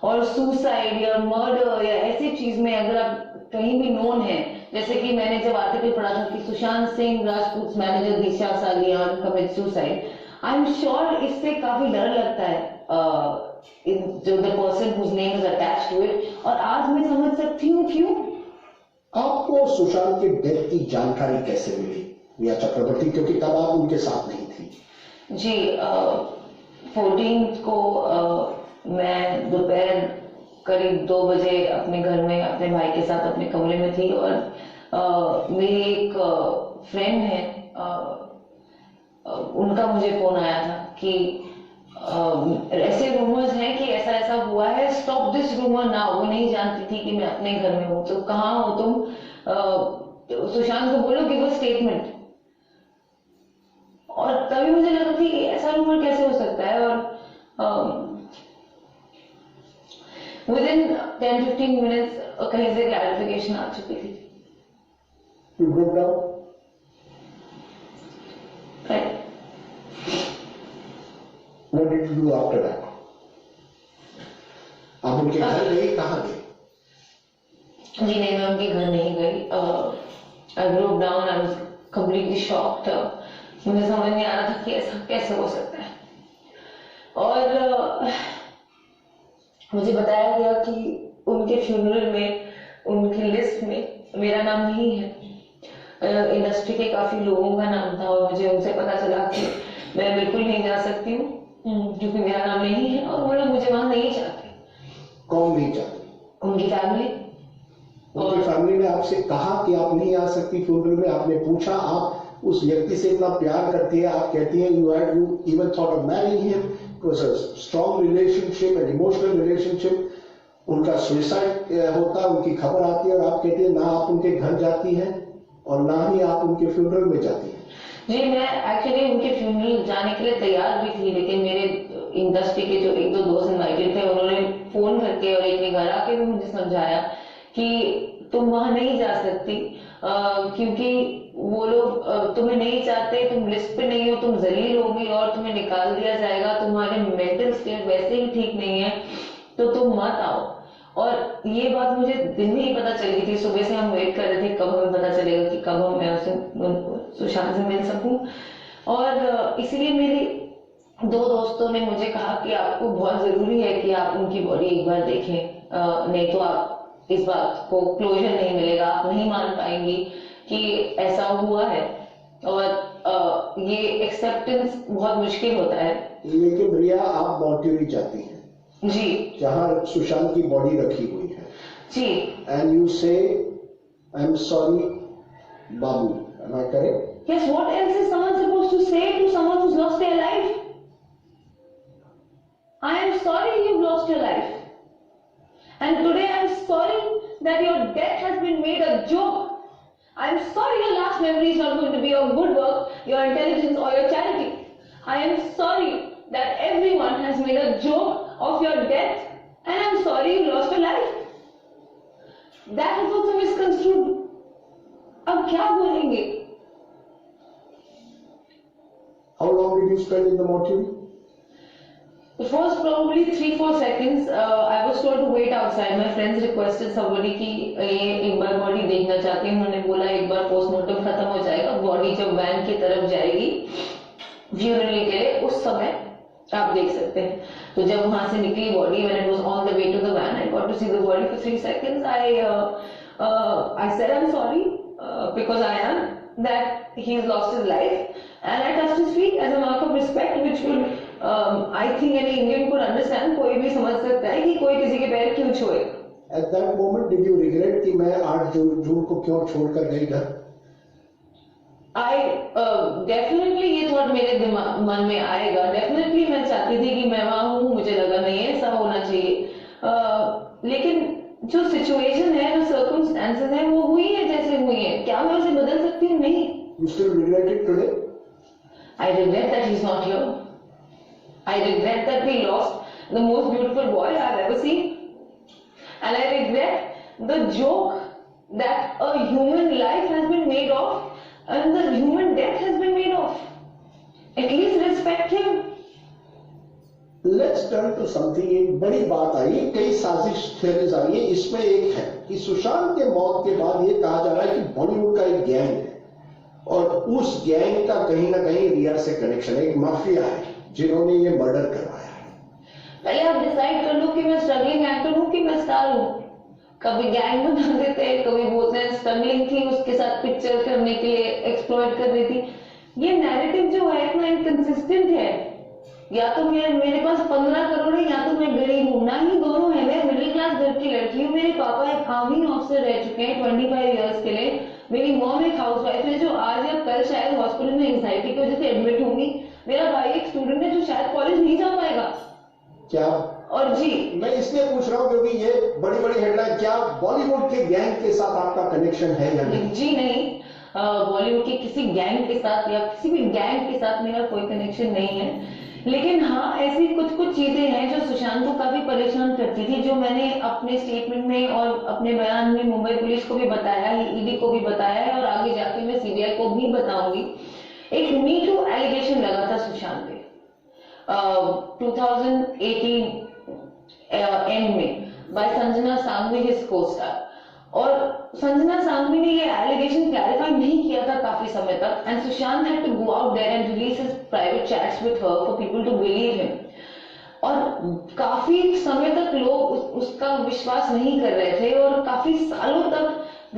और सुसाइड या मर्डर या ऐसी चीज में अगर आप कहीं भी नोन है, जैसे कि मैंने जब आर्टिकल पढ़ा था कि Sushant Singh Rajput manager Disha Salian commit suicide, I am sure इससे काफी डर लगता है जो the person whose name is attached to it. और आज मैं समझ सकती हूँ क्यों। आपको सुशांत की डेथ की जानकारी कैसे मिली मिया चक्रवर्ती, क्योंकि तब आप उनके साथ नहीं थी? जी 14 को मैं दोपहर करीब 2 बजे अपने घर में अपने भाई के साथ अपने कमरे में थी, और मेरी एक फ्रेंड है, उनका मुझे फोन आया था कि ऐसे रूमर्स हैं कि ऐसा ऐसा हुआ है, स्टॉप दिस रूमर नाउ। वो नहीं जानती थी कि मैं अपने घर में हूँ, तो कहाँ हो तुम, सुशांत को बोलो गिव अ स्टेटमेंट। और तभी मुझे लगा कि ऐसा रूमर कैसे हो सकता है, और विदिन 10-15 मिनट्स कहीं से क्लैरिफिकेशन आ चुकी थी। You broke down? Right. What did you do after that? आप उनके घर गई, कहाँ गई? जी नहीं, मैं उनके घर नहीं गई। I broke down, I was completely shocked. मुझे समझ नहीं आ रहा था कि ऐसा कैसे हो सकता है। और मुझे बताया गया कि उनके फ्यूनरल में, उनकी लिस्ट में मेरा नाम नहीं है। इंडस्ट्री के काफी लोगों का नाम था, और मुझे उनसे पता चला कि मैं बिल्कुल नहीं जा सकती हूँ क्योंकि मेरा नाम नहीं है, और वो लोग मुझे वहां नहीं चाहते। कौन नहीं चाहते? उनकी फैमिली। उनकी फैमिली ने आपसे कहा कि आप नहीं आ सकती फ्यूनरल में? आपने पूछा? आप उस व्यक्ति से इतना प्यार करती है, आप कहती हैं you even thought of marrying him, it was a strong relationship, an emotional relationship. उनका सुसाइड होता है, उनकी खबर आती है, और आप कहती है ना आप उनके घर जाती हैं और ना ही आप उनके फ्यूनरल में जाती हैं। जी मैं एक्चुअली उनके फ्यूनरल जाने के लिए तैयार भी थी, लेकिन मेरे इंडस्ट्री के जो 1-2 दोस्त इनवाइटेड थे, उन्होंने फोन करके और एक ने घर आके भी मुझे समझाया कि तुम वहां नहीं जा सकती, क्योंकि वो लोग तुम्हें नहीं चाहते, तुम लिस्ट पे नहीं हो, तुम जलील होगी और तुम्हें निकाल दिया जाएगा, तुम्हारे मेंटल स्टेट वैसे ही ठीक नहीं है, तो तुम मत आओ। और ये बात मुझे दिन में ही पता चल गई थी। सुबह से हम वेट कर रहे थे कब हमें पता चलेगा कि कब मैं उसे सुशांत से मिल सकूं। और इसीलिए मेरे 2 दोस्तों ने मुझे कहा कि आपको बहुत जरूरी है कि आप उनकी बॉडी एक बार देखें, नहीं तो आप इस बात को क्लोजर नहीं मिलेगा, आप नहीं मान पाएंगी कि ऐसा हुआ है, और ये एक्सेप्टेंस बहुत मुश्किल होता है। लेकिन रिया, आप मॉर्ट्यूरी जाती हैं जी, जहां सुशांत की बॉडी रखी हुई है जी, and you say I am sorry babu, am I correct? yes, what else is someone supposed to say to someone who's lost their life? I am sorry you've lost your life, and today I am sorry that your death has been made a joke. I am sorry your last memory is not going to be your good work, your intelligence or your charity. I am sorry that everyone has made a joke of your death, and I am sorry you lost your life. That is also misconstrued. अब क्या बोलेंगे? How long did you spend in the mortuary? It was probably 3-4 seconds. I was told to wait outside. My friends requested somebody कि ये एक बार body देखना चाहती हैं। उन्होंने बोला एक बार पोस्टमार्टम खत्म हो जाएगा, बॉडी जब वैन की तरफ जाएगी फ्यूनरल के लिए, उस समय आप देख सकते हैं। तो जब वहां से निकली body, when it was on the way to the van, I got to see the body for 3 seconds. I said I'm sorry because I am that he's lost his life, and I touched his feet as a mark of respect, which will I think any Indian could understand. कोई भी समझ सकता है कि कोई किसी के पैर क्यों छुएगा। At that moment, did you regret कि मैं 8 जून को क्यों छोड़कर गई घर? I definitely ये थॉट मेरे मन में आएगा। डेफिनेटली मैं चाहती थी कि मैं वहां हूँ, मुझे लगा नहीं है ऐसा होना चाहिए, लेकिन जो सिचुएशन है, जो सर्कमस्टेंसेस है, वो हुई है जैसे हुई है। क्या मैं उसे बदल सकती हूँ? नहीं। You still regret it today? I regret that he's not here. I regret that we lost the most beautiful boy I've ever seen. And I regret the joke that a human life has been made of and the human death has been made of. At least respect him. Let's turn to something. एक बड़ी बात आई, कई साजिश theories आई है, इसमें एक है कि सुशांत के मौत के बाद ये कहा जा रहा है कि बॉलीवुड का एक गैंग है और उस गैंग का कहीं ना कहीं रिया से कनेक्शन है, एक माफिया है जिन्होंने ये मर्डर करवाया है। पहले आप डिसाइड कर लो कि मैं स्ट्रगलिंग एक्टर हूँ कि मैं स्टार हूँ। कभी गैंग बना देते हैं, कभी बोलते हैं स्ट्रगलिंग थी, उसके साथ पिक्चर करने के लिए एक्सप्लॉइट कर रही थी। ये नैरेटिव जो है इतना इनकंसिस्टेंट है। या तो मेरे पास 15 करोड़ है या तो मैं गरीब हूँ, ना ही दोनों है। मैं मिडिल क्लास घर की लड़की हूँ। मेरे पापा एक आर्मी ऑफिसर रह चुके हैं 25 इयर्स के लिए। मेरी मॉम एक हाउसवाइफ है जो आज या कल शायद हॉस्पिटल में एंजाइटी की वजह से एडमिट होंगी। मेरा भाई एक स्टूडेंट है जो शायद कॉलेज नहीं जा पाएगा। क्या? और जी मैं इसलिए पूछ रहा हूँ क्योंकि ये बड़ी बड़ी हेडलाइन, क्या बॉलीवुड के गैंग के साथ आपका कनेक्शन है या नहीं? जी नहीं, बॉलीवुड के किसी गैंग के साथ या किसी भी गैंग के साथ मेरा कोई कनेक्शन नहीं है। लेकिन हाँ, ऐसी कुछ चीजें हैं जो सुशांत को काफी परेशान करती थी, जो मैंने अपने स्टेटमेंट में और अपने बयान में मुंबई पुलिस को भी बताया है, ईडी को भी बताया है और आगे जाके मैं सीबीआई को भी बताऊंगी। एक मी टू एलिगेशन लगा था सुशांत पे 2018 एंड में by Sanjana Sanghvi his co-star, और संजना सांघवी ने ये एलिगेशन क्लैरिफाई नहीं किया था काफी समय तक, and Sushant had to go out there and release his private chats with her for people to believe him. और काफी समय तक लोग उसका विश्वास नहीं कर रहे थे और काफी सालों तक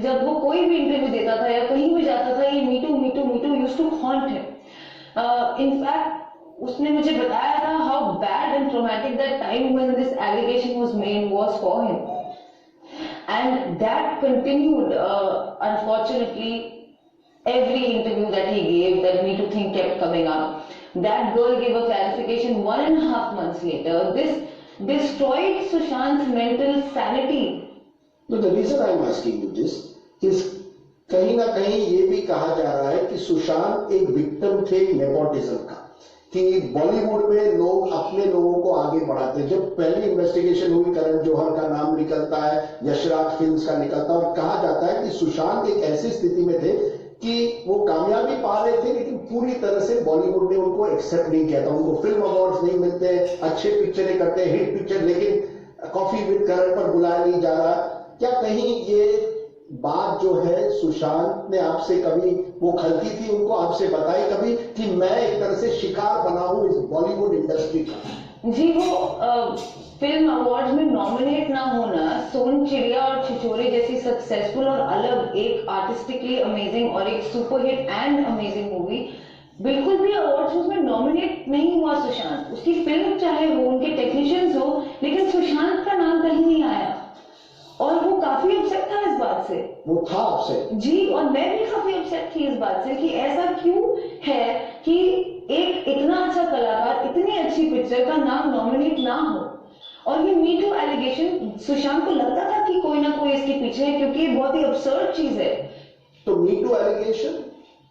जब वो कोई भी इंटरव्यू देता था या कहीं भी जाता था, ये me too used to haunt him. In fact उसने मुझे बताया था how bad and traumatic that time when this allegation was made was for him, and that continued unfortunately every interview that he gave, that Me Too thing kept coming up. That girl gave a clarification 1.5 months later. This destroyed Sushant's mental sanity. So the reason I'm asking you this is कहीं ना कहीं ये भी कहा जा रहा है कि सुशांत एक विक्टिम थे नेपोटिज्म का, कि बॉलीवुड में लोग अपने लोगों को आगे बढ़ाते हैं। जब पहली इन्वेस्टिगेशन हुई, करण जौहर का नाम निकलता है, यशराज फिल्म्स का निकलता है और कहा जाता है कि सुशांत एक ऐसी स्थिति में थे कि वो कामयाबी पा रहे थे लेकिन पूरी तरह से बॉलीवुड ने उनको एक्सेप्ट नहीं किया था। उनको फिल्म अवार्ड्स नहीं मिलते, अच्छे पिक्चरें करते हैं, हिट पिक्चर, लेकिन कॉफी विद करण पर बुलाया नहीं जा रहा। क्या कहीं ये बात जो है सुशांत ने आपसे कभी वो खलती थी, उनको आपसे बताई कभी कि मैं एक तरह से शिकार बना हूं इस बॉलीवुड इंडस्ट्री का? जी, वो फिल्म अवार्ड्स में नॉमिनेट ना होना, सोन चिड़िया और छिछोरे जैसी सक्सेसफुल और अलग एक आर्टिस्टिकली अमेजिंग और एक सुपरहिट एंड अमेजिंग मूवी, बिल्कुल भी अवार्ड्स में नॉमिनेट नहीं हुआ सुशांत। उसकी फिल्म चाहे हो, उनके टेक्नीशियंस हो, लेकिन सुशांत का नाम कहीं नहीं आया और वो काफी अपसेट था इस बात से। वो था अपसेट? जी, और मैं भी काफी अपसेट थी इस बात से कि ऐसा क्यों है कि एक इतना अच्छा कलाकार, इतनी अच्छी पिक्चर का नाम नॉमिनेट ना हो। और ये मी टू एलिगेशन, सुशांत को लगता था कि कोई ना कोई इसके पीछे है क्योंकि ये बहुत ही absurd चीज है। तो मी टू एलिगेशन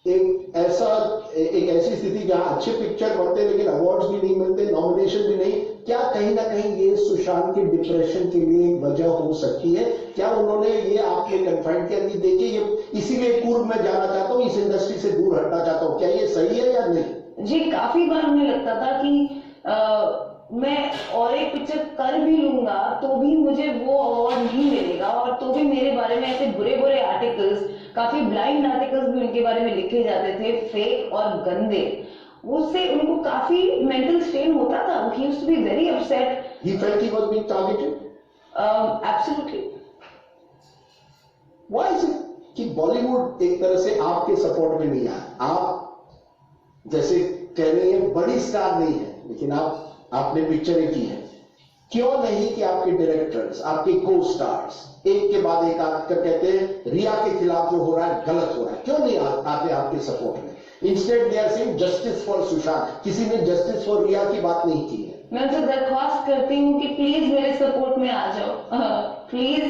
एक ऐसी स्थिति जहां अच्छे पिक्चर बनते हैं लेकिन अवार्ड्स भी नहीं मिलते, नॉमिनेशन भी नहीं, क्या कहीं ना कहीं ये सुशांत के डिप्रेशन के लिए एक वजह हो सकती है? क्या उन्होंने ये आपने कन्फाइंड किया कि देखिए ये इसीलिए पूर्व में जाना चाहता हूँ, इस इंडस्ट्री से दूर हटना चाहता हूँ, क्या ये सही है या नहीं? जी, काफी बार उन्हें लगता था कि मैं और एक पिक्चर कर भी लूंगा तो भी मुझे वो अवार्ड नहीं मिलेगा, और तो भी मेरे बारे में ऐसे बुरे बुरे आर्टिकल्स, काफी ब्लाइंड आर्टिकल्स भी उनके बारे में लिखे जाते थे, फेक और गंदे। उससे उनको काफी मेंटल स्ट्रेन होता था। He used to be very upset. He felt he was being targeted? Absolutely. Why is it कि बॉलीवुड एक तरह से आपके सपोर्ट में नहीं आया? आप जैसे कह रही हैं बड़ी स्टार नहीं है लेकिन आपने पिक्चरें की है, क्यों नहीं कि आपके डायरेक्टर्स, आपके को स्टार्स एक के बाद एक आकर कहते हैं रिया के खिलाफ जो हो रहा है गलत हो रहा है, क्यों नहीं आते आपके सपोर्ट में? Instead they are saying justice for Sushant. किसी ने जस्टिस फॉर रिया की बात नहीं की है। मैं तो दरख्वास्त करती हूँ कि प्लीज मेरे सपोर्ट में आ जाओ, प्लीज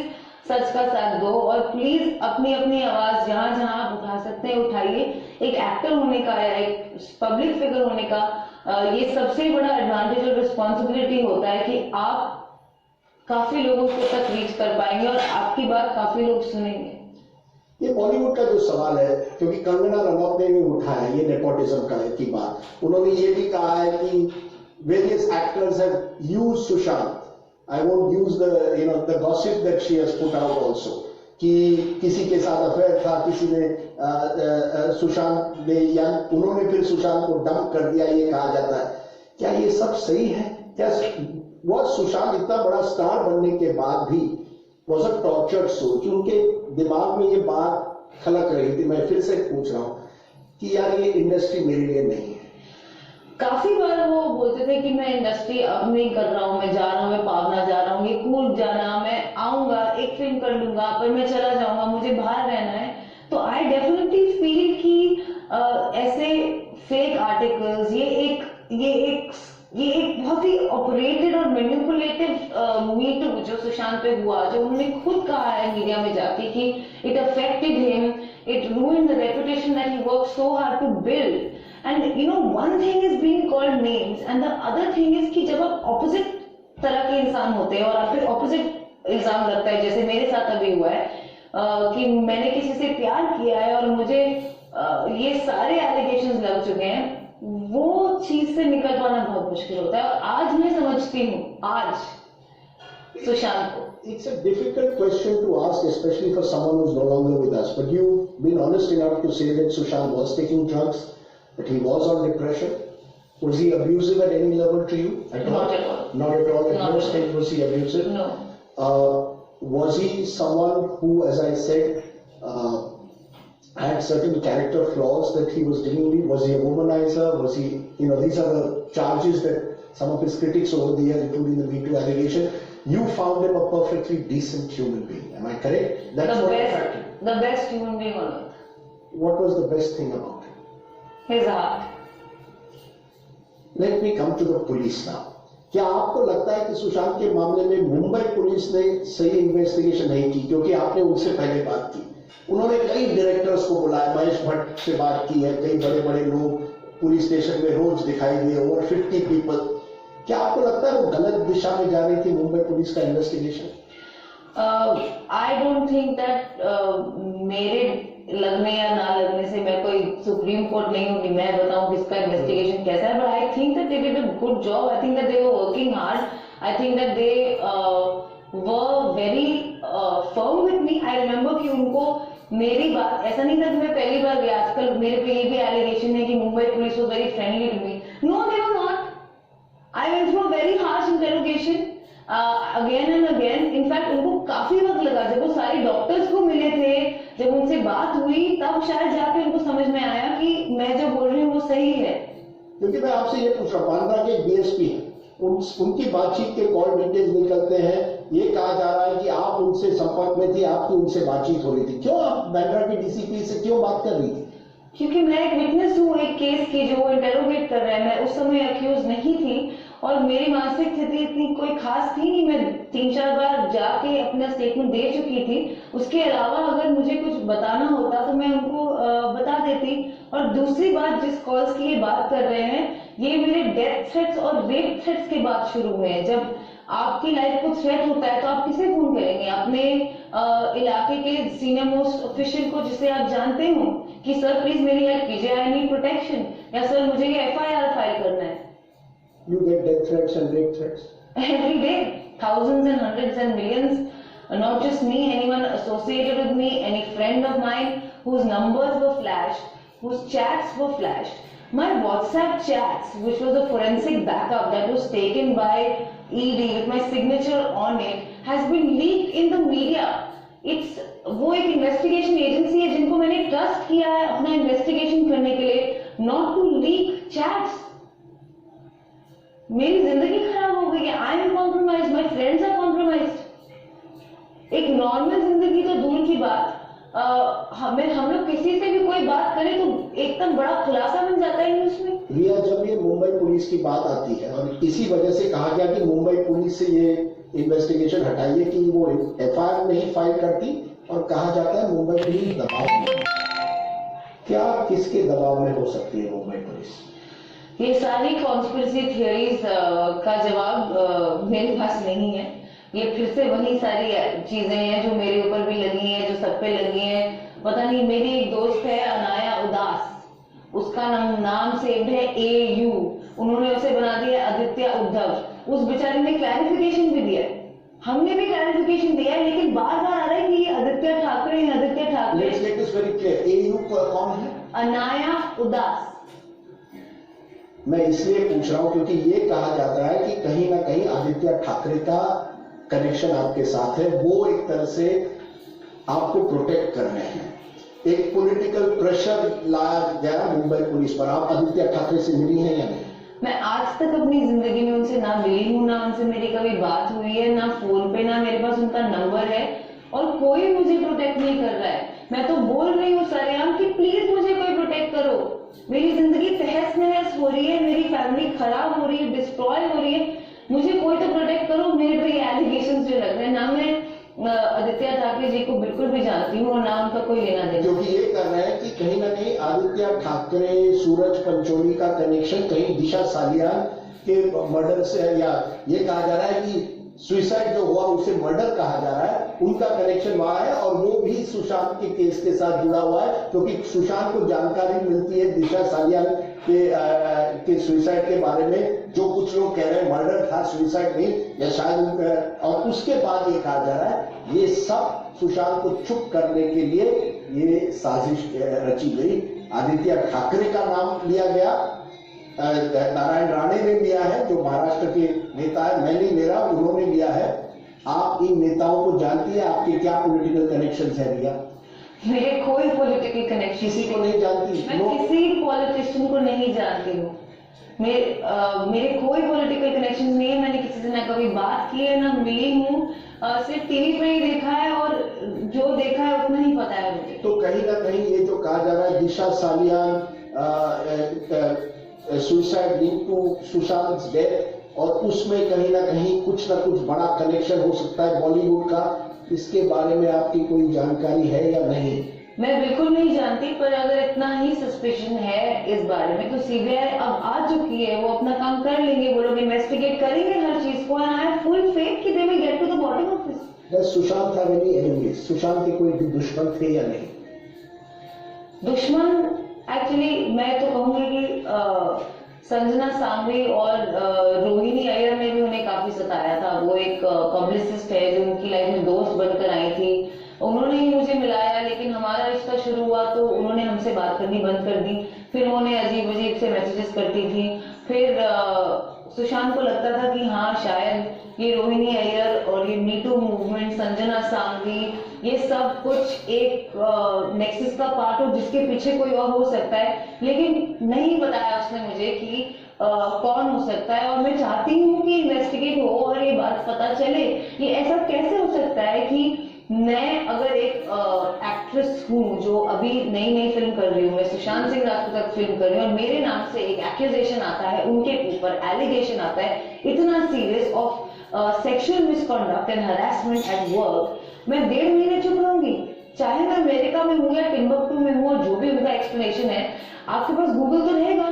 सच का साथ दो और प्लीज अपनी अपनी आवाज जहां जहां आप उठा सकते हैं उठाइए। एक एक्टर होने का या एक पब्लिक फिगर होने का ये सबसे बड़ा एडवांटेज और रिस्पॉन्सिबिलिटी होता है कि आप काफी लोगों को तक रीच कर पाएंगे और आपकी बात काफी लोग सुनेंगे। ये बॉलीवुड का जो सवाल है, क्योंकि कंगना रनौत ने भी उठाया ये नेपोटिज्म का की बात। उन्होंने ये भी कहा है कि various actors have used Sushant, I won't use the gossip that she has put out also, कि किसी के साथ अफेयर था, किसी ने सुशांत ने, या उन्होंने फिर सुशांत को डंप कर दिया, ये कहा जाता है। क्या ये सब सही है? क्या वो सुशांत इतना बड़ा स्टार बनने के बाद भी वॉज अ टॉर्चर्ड सोल, कि उनके दिमाग में ये बात खलक रही थी? मैं फिर से पूछ रहा हूं कि यार ये इंडस्ट्री मेरे लिए नहीं है। काफी बार वो बोलते थे कि मैं इंडस्ट्री अब नहीं कर रहा हूँ, मैं जा रहा हूँ, मैं पावना जा रहा हूँ, ये कूल जाना, मैं आऊंगा, एक फिल्म कर लूंगा, पर मैं चला जाऊंगा, मुझे बाहर रहना है। तो आई डेफिनेटली फील कि ऐसे फेक आर्टिकल्स, ये एक बहुत ही ऑपरेटेड और मैनिपुलेटिव मी टू जो सुशांत पे हुआ, जो उन्होंने खुद कहा है मीडिया में जाके कि it affected him, it ruined the reputation that he worked so hard to build. And you know one thing is being called names and the other thing is कि जब आप ऑपोजिट तरह के इंसान होते हैं और आप पे ऑपोजिट इल्जाम लगता है, जैसे मेरे साथ अभी हुआ है कि मैंने किसी से प्यार किया है और मुझे ये सारे एलिगेशंस लग चुके हैं, वो चीज से निकल पाना बहुत मुश्किल होता है। और आज मैं समझती हूँ, आज सुशांत को It's a difficult question to ask, especially for someone who's no longer with us. But you've been honest enough to say that Sushant was taking drugs, that he was on depression. Was he abusive at any level to you? Not at all. Not at all. At Not no at stage was he abusive? No. Was he someone who, as I said, had certain character flaws that he was dealing with? Was he a womanizer? Was he, these are the charges that some of his critics over the years, including the Me Too allegation, you found him a perfectly decent human being. Am I correct? That's what attracted you. The best human being on earth. What was the best thing about him? His heart. Let me come to the police now. क्या आपको लगता है कि सुशांत के मामले में Mumbai police ने सही इन्वेस्टिगेशन नहीं की? क्योंकि आपने उनसे पहले बात की, उन्होंने कई डायरेक्टर्स को बुलाया, महेश भट्ट से बात की है, कई बड़े बड़े लोग पुलिस स्टेशन में रोज दिखाई दिए, ओवर 50 पीपल। क्या आपको लगता है वो गलत दिशा में जा रही थी मुंबई पुलिस का investigation? I don't think that मेरे लगने या ना लगने से मैं कोई सुप्रीम कोर्ट नहीं हूँ कि मैं बताऊं किसका इन्वेस्टिगेशन कैसा है, but I think that they did a good job. I think that they were working hard. I think that they were very firm with me. I remember कि उनको मेरी बात, ऐसा नहीं था कि मैं पहली बार गया, आजकल मेरे पे ये भी एलिगेशन है कि Mumbai police was very friendly to me. No, they were not. I went through a very harsh interrogation again and again. In fact, उनको काफी वक्त लगा, जब वो सारे डॉक्टर्स को मिले थे, जब उनसे बात हुई, तब शायद जाके उनको समझ में आया कि मैं जो बोल रही हूँ वो सही है। क्योंकि मैं आपसे ये पूछ रहा हूँ, बांद्रा के डीएसपी हैं, उनकी बातचीत के कॉल डिटेल्स निकलते हैं, ये कहा जा रहा है कि आप उनसे संपर्क में थी, आपकी उनसे बातचीत हो रही थी। क्यों आप बांद्रा के डीसीपी से क्यों बात कर रही थी? क्योंकि मैं एक विटनेस हूँ एक केस की जो वो इंटेरोगेट कर रहे हैं। मैं उस समय अक्यूज नहीं थी और मेरी मानसिक स्थिति इतनी कोई खास थी नहीं। मैं 3-4 बार जाके अपना स्टेटमेंट दे चुकी थी। उसके अलावा अगर मुझे कुछ बताना होता तो मैं उनको बता देती। और दूसरी बात, जिस कॉल्स की ये बात कर रहे हैं, ये मेरे डेथ थ्रेट्स और रेप थ्रेट्स के बाद शुरू हुए हैं। जब आपकी लाइफ को थ्रेट होता है तो आप किसे फोन करेंगे? अपने इलाके के सीनियर मोस्ट ऑफिशियल को, जिसे आप जानते हो कि सर प्लीज मेरी हेल्प कीजिए, आई नीड प्रोटेक्शन, या सर मुझे ये FIR फाइल करना है। You get death threats and rape threats every day, thousands and hundreds and millions. Not just me, anyone associated with me, any friend of mine whose numbers were flashed, whose chats were flashed. My WhatsApp chats, which was a forensic backup that was taken by ED with my signature on it, has been leaked in the media. It's वो एक investigation agency है जिनको मैंने trust किया है अपना investigation करने के लिए, नॉट टू लीक चैट्स। मेरी जिंदगी खराब हो गई है। I am compromise, my friends are compromise. एक नॉर्मल जिंदगी तो दूर की बात, हम लोग किसी से भी कोई बात करें तो एकदम बड़ा खुलासा बन जाता है न्यूज में। रिया, जब ये मुंबई पुलिस की बात आती है और इसी वजह से कहा गया कि मुंबई पुलिस से ये इन्वेस्टिगेशन हटाइए कि वो FIR नहीं फाइल करती, और कहा जाता है मुंबई पुलिस दबाव में। क्या किसके दबाव में हो सकती है मुंबई पुलिस? ये सारी कॉन्स्पिरेसी थियरीज का जवाब मेरे पास नहीं है। ये फिर से वही सारी चीजें हैं जो मेरे ऊपर भी लगी हैं, जो सब पे लगी हैं। पता नहीं, मेरी एक दोस्त है अनाया उदास, उसका नाम सेव्ड है AU, उन्होंने उसे बना दिया आदित्य उद्धव। उस बेचारी ने क्लैरिफिकेशन भी दिया है, हमने भी क्लैरिफिकेशन दिया है, लेकिन बार बार आ रहा है कि ये Aditya Thackeray, Aditya Thackeray. Let's make this very clear, AU कौन है? अनाया उदास। मैं इसलिए पूछ रहा हूं क्योंकि ये कहा जाता है कि कहीं ना कहीं आदित्य ठाकरे का कनेक्शन आपके साथ है, वो एक तरह से आपको प्रोटेक्ट कर रहे हैं। एक पॉलिटिकल प्रेशर लाया गया मुंबई पुलिस पर। आप आदित्य ठाकरे से मिली हैं या नहीं? मैं आज तक अपनी जिंदगी में उनसे ना मिली हूँ, ना उनसे मेरी कभी बात हुई है, ना फोन पे, ना मेरे पास उनका नंबर है, और कोई मुझे प्रोटेक्ट नहीं कर रहा है। मैं तो बोल रही हूँ सरेआम कि प्लीज मुझे कोई प्रोटेक्ट करो। मेरी जिंदगी तहस नहस हो रही है, मेरी फैमिली खराब हो रही है, डिस्ट्रॉय हो रही है, मुझे कोई तो प्रोटेक्ट करो। मेरे पे ये एलिगेशन जो लग रहे हैं, ना मैं आदित्य ठाकरे जी को बिल्कुल भी जानती हूँ और ना उनका कोई लेना देना। क्योंकि ये कर रहे हैं कि कहीं ना कहीं आदित्य ठाकरे, सूरज पंचोली का कनेक्शन कहीं दिशा सालियान के मर्डर से, या ये कहा जा रहा है कि सुसाइड जो हुआ उसे मर्डर कहा जा रहा है, उनका कनेक्शन वहां है, और वो भी सुशांत के केस के साथ जुड़ा हुआ है, क्योंकि सुशांत को जानकारी मिलती है दिशा सालियान के सुसाइड के बारे में। जो कुछ लोग कह रहे हैं मर्डर था, सुसाइड नहीं, या शायद, और उसके बाद ये कहा जा रहा है ये सब सुशांत को चुप करने के लिए ये साजिश रची गई। आदित्य ठाकरे का नाम लिया गया, नारायण राणे ने लिया है जो महाराष्ट्र के नेता है, मैंने मेरा, उन्होंने लिया है। आप इन नेताओं को जानती है? आपके क्या पॉलिटिकल कनेक्शन है रिया? मेरे कोई पॉलिटिकल कनेक्शन, किसी को नहीं जानती? मैं किसी पॉलिटिशियन को नहीं जानती हूँ। मेरे कोई पॉलिटिकल कनेक्शन नहीं है, मैंने किसी से ना कभी बात की है, ना मिली हूँ, सिर्फ टीवी पे ही देखा है, और जो देखा है उतना ही पता है मुझे। तो कहीं ना कहीं ये जो कहा जा रहा है Disha Salian suicide link to Sushant death, और उसमें कहीं ना कहीं कुछ ना कुछ बड़ा कनेक्शन हो सकता है बॉलीवुड का, इसके बारे में आपकी कोई जानकारी है या नहीं? मैं बिल्कुल नहीं जानती, पर अगर इतना ही सस्पेशन है इस बारे में तो सीबीआई अब आ चुकी है, वो अपना काम कर लेंगे, वो लोग इन्वेस्टिगेट करेंगे हर चीज को, and I have full faith कि they will get to the bottom of this. Does Sushant have any enemies? Sushant के कोई भी दुश्मन थे या नहीं? दुश्मन एक्चुअली मैं तो कहूंगी कि संजना सांघवी और रोहिणी अय्यर ने भी उन्हें काफी सताया था। वो एक पब्लिसिस्ट है जो उनकी लाइफ में दोस्त बनकर आई थी, उन्होंने ही मुझे मिलाया, लेकिन हमारा रिश्ता शुरू हुआ तो उन्होंने हमसे बात करनी बंद कर दी। फिर उन्होंने अजीब अजीब से मैसेजेस करती थी। फिर सुशांत को लगता था कि हाँ शायद ये रोहिणी अय्यर और ये मीटू मूवमेंट, संजना सांघवी, ये सब कुछ एक नेक्सस का पार्ट हो जिसके पीछे कोई और हो सकता है, लेकिन नहीं बताया उसने मुझे कि कौन हो सकता है। और मैं चाहती हूँ कि इन्वेस्टिगेट हो और ये बात पता चले। ये ऐसा कैसे हो सकता है कि मैं अगर एक एक्ट्रेस हूँ जो अभी नई नई फिल्म कर रही हूँ, मैं सुशांत सिंह राजपूत तक फिल्म कर रही हूँ, और मेरे नाम से एक एक्यूजेशन आता है, उनके ऊपर एलिगेशन आता है इतना serious of sexual misconduct and harassment at work, मैं 1.5 महीने चुप रहूंगी? चाहे मैं अमेरिका में हूँ या टिम्बकटू में हूँ, और जो भी उनका एक्सप्लेनेशन है, आपके पास गूगल तो रहेगा,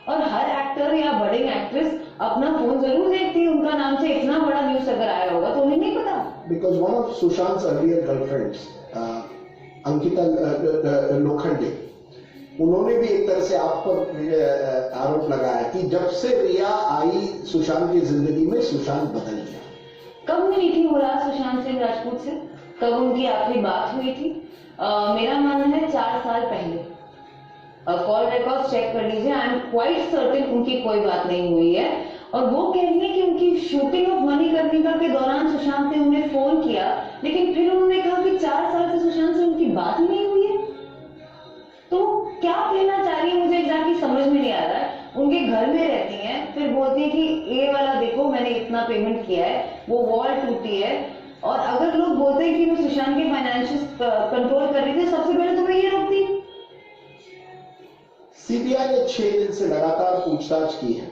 और हर एक्टर या बड़े एक्ट्रेस अपना फोन जरूर देखती है, उनका नाम से इतना बड़ा न्यूज अगर आया होगा तो उन्हें नहीं पता। Because one of Sushant's earlier girlfriends, Ankita Lokhande, उन्होंने भी एक तरह से आप पर आरोप लगाया कि जब से रिया आई सुशांत की जिंदगी में, सुशांत बदल गया। कब मिली थी मुलाकात सुशांत सिंह राजपूत से? कब उनकी आखिरी बात हुई थी? मेरा मानना है 4 साल पहले। कॉल रिकॉर्ड चेक कर लीजिए, आई एम क्वाइट सर्टेन उनकी कोई बात नहीं हुई है। और वो कह रही है कि उनकी शूटिंग ऑफ मणिकर्णिका के दौरान सुशांत ने उन्हें फोन किया, लेकिन फिर उन्होंने कहा कि 4 साल से सुशांत से उनकी बात ही नहीं हुई है। तो क्या कहना चाह रही है मुझे एग्जैक्टली समझ में नहीं आ रहा है। उनके घर में रहती हैं, फिर बोलती है कि ये वाला देखो मैंने इतना पेमेंट किया है, वो वॉल टूटी है। और अगर लोग बोलते हैं कि मैं सुशांत के फाइनेंशियल कंट्रोल कर रही थी, सबसे पहले तो मैं ये रोकती। सीबीआई ने 6 दिन से लगातार पूछताछ की है।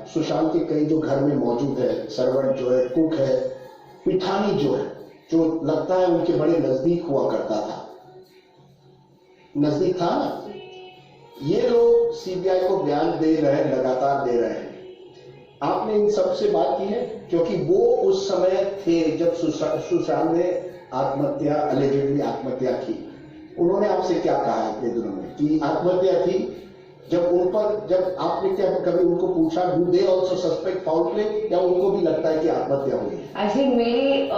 सुशांत के कई जो घर में मौजूद है, सर्वेंट जो है, कुक है, पिठानी जो है, जो लगता है उनके बड़े नजदीक हुआ करता था, नजदीक था ना, ये लोग सीबीआई को बयान दे रहे हैं, लगातार दे रहे हैं। आपने इन सब से बात की है? क्योंकि वो उस समय थे जब सुशांत ने आत्महत्या, अलेजेडली आत्महत्या की। उन्होंने आपसे क्या कहा इतने दिनों में कि आत्महत्या थी? जब आपने क्या कभी उनको पूछा, do they also suspect foul play, या उनको भी लगता है कि आत्महत्या हुई? एक्चुअली मेरी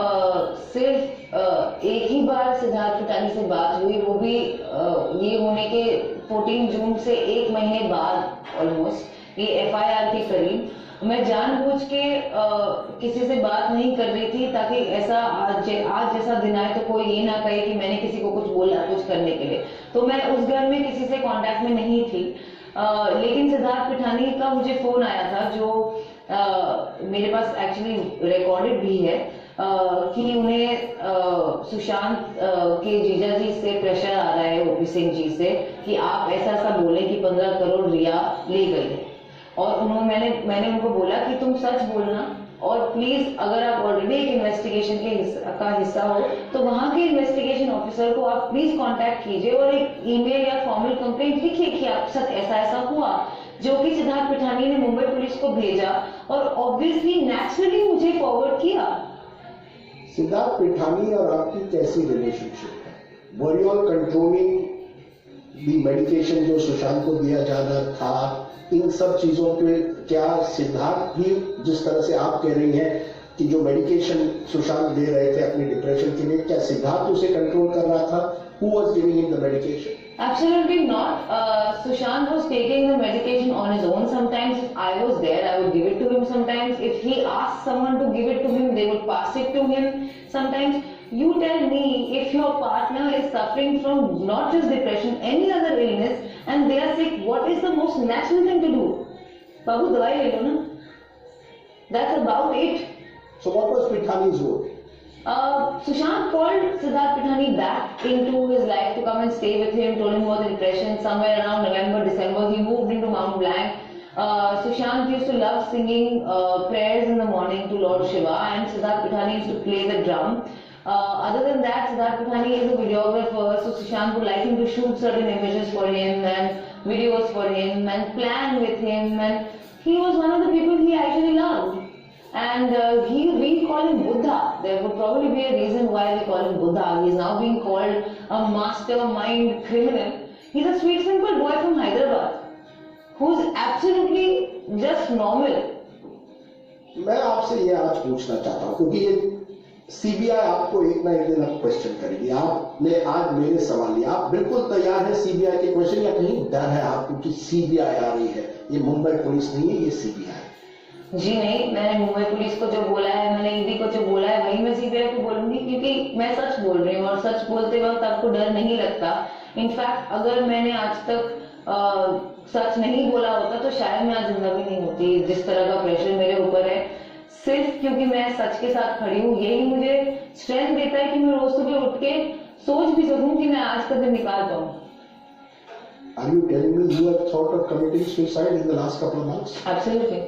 सिर्फ एक ही बार सिद्धार्थ पिटानी से बात हुई, वो भी ये होने के 14 जून से 1 महीने बाद ऑलमोस्ट, ये एफआईआर के करीब। मैं जानबूझ के किसी से बात नहीं कर रही थी ताकि ऐसा आज जैसा दिन आए तो कोई ये ना कहे कि मैंने किसी को कुछ बोला कुछ करने के लिए। तो मैं उस घर में किसी से कांटेक्ट में नहीं थी। लेकिन सिद्धार्थ पिठानी का मुझे फोन आया था, जो मेरे पास एक्चुअली रिकॉर्डेड भी है, कि उन्हें सुशांत के जीजा जी से प्रेशर आ रहा है, ओपी सिंह जी से, कि आप ऐसा बोले कि 15 करोड़ रिया ले गई है। और उन्होंने मैंने उनको बोला कि तुम सच बोलना, और प्लीज अगर आप ऑलरेडी एक इन्वेस्टिगेशन का हिस्सा हो तो वहां के इन्वेस्टिगेशन ऑफिसर को आप प्लीज कांटेक्ट कीजिए और एक ईमेल या फॉर्मल कंप्लेंट लिखिए कि आप साथ ऐसा हुआ, जो कि सिद्धार्थ पिठानी ने मुंबई पुलिस को भेजा और ऑब्वियसली नेचुरली मुझे फॉरवर्ड किया। सिद्धार्थ पिठानी और आपकी कैसी रिलेशनशिप है? Were you all controlling the medication जो सुशांत को दिया जाना था? इन सब चीजों पे क्या सिद्धार्थ भी, जिस तरह से आप कह रही हैं कि जो मेडिकेशन सुशांत दे रहे थे अपनी डिप्रेशन के लिए, क्या सिद्धार्थ उसे कंट्रोल कर रहा था? Who was giving him the medication? Absolutely not. Sushant was taking the medication on his own. Sometimes if I was there, I would give it to him. Sometimes if he asked someone to give it to him, they would pass it to him. Sometimes you tell me, if your partner is suffering from not just depression, any other illness, and they are sick, what is the most natural thing to do? Babu, dawai le lo na. That's about it. So what was Pithani's role? Sushant called Siddharth Pithani back into his life to come and stay with him, told him about the depression. Somewhere around November, December, he moved into Mount Blanc. Sushant used to love singing prayers in the morning to Lord Shiva, and Siddharth Pithani used to play the drum. Other than that, Siddharth Pithani is a videographer, so Sushant would like him to shoot certain images for him and videos for him and plan with him, and he was one of the people he actually loved. And we call him Buddha. There would probably be a reason why we call him Buddha. He is now being called a mastermind criminal. He's a sweet, simple boy from Hyderabad, who's absolutely just normal. मैं आपसे ये आज पूछना चाहता हूँ, क्योंकि ये CBI आपको एक ना एक दिन अब क्वेश्चन करेगी। आपने आज मेरे सवाल लिया, आप बिल्कुल तैयार है सीबीआई के क्वेश्चन, या कहीं डर है आपको कि सीबीआई आ रही है? ये मुंबई पुलिस नहीं है, ये सीबीआई। जी नहीं, मैंने मुंबई पुलिस को जो बोला है, मैंने ईडी को जो बोला है, वही मैं सीबीआई को बोलूंगी, क्योंकि मैं सच बोल रही हूँ और सच बोलते वक्त आपको डर नहीं लगता। इनफैक्ट अगर मैंने आज तक सच नहीं बोला होता तो शायद मैं आज जिंदा भी नहीं होती। जिस तरह का प्रेशर मेरे ऊपर है, सिर्फ क्योंकि मैं सच के साथ खड़ी हूँ, यही मुझे स्ट्रेंथ देता है कि मैं रोज सुबह उठ के सोच भी सकूं कि मैं आज का दिन निकाल पाऊँ। Are you telling me you have thought of committing suicide in the last couple of months? Absolutely.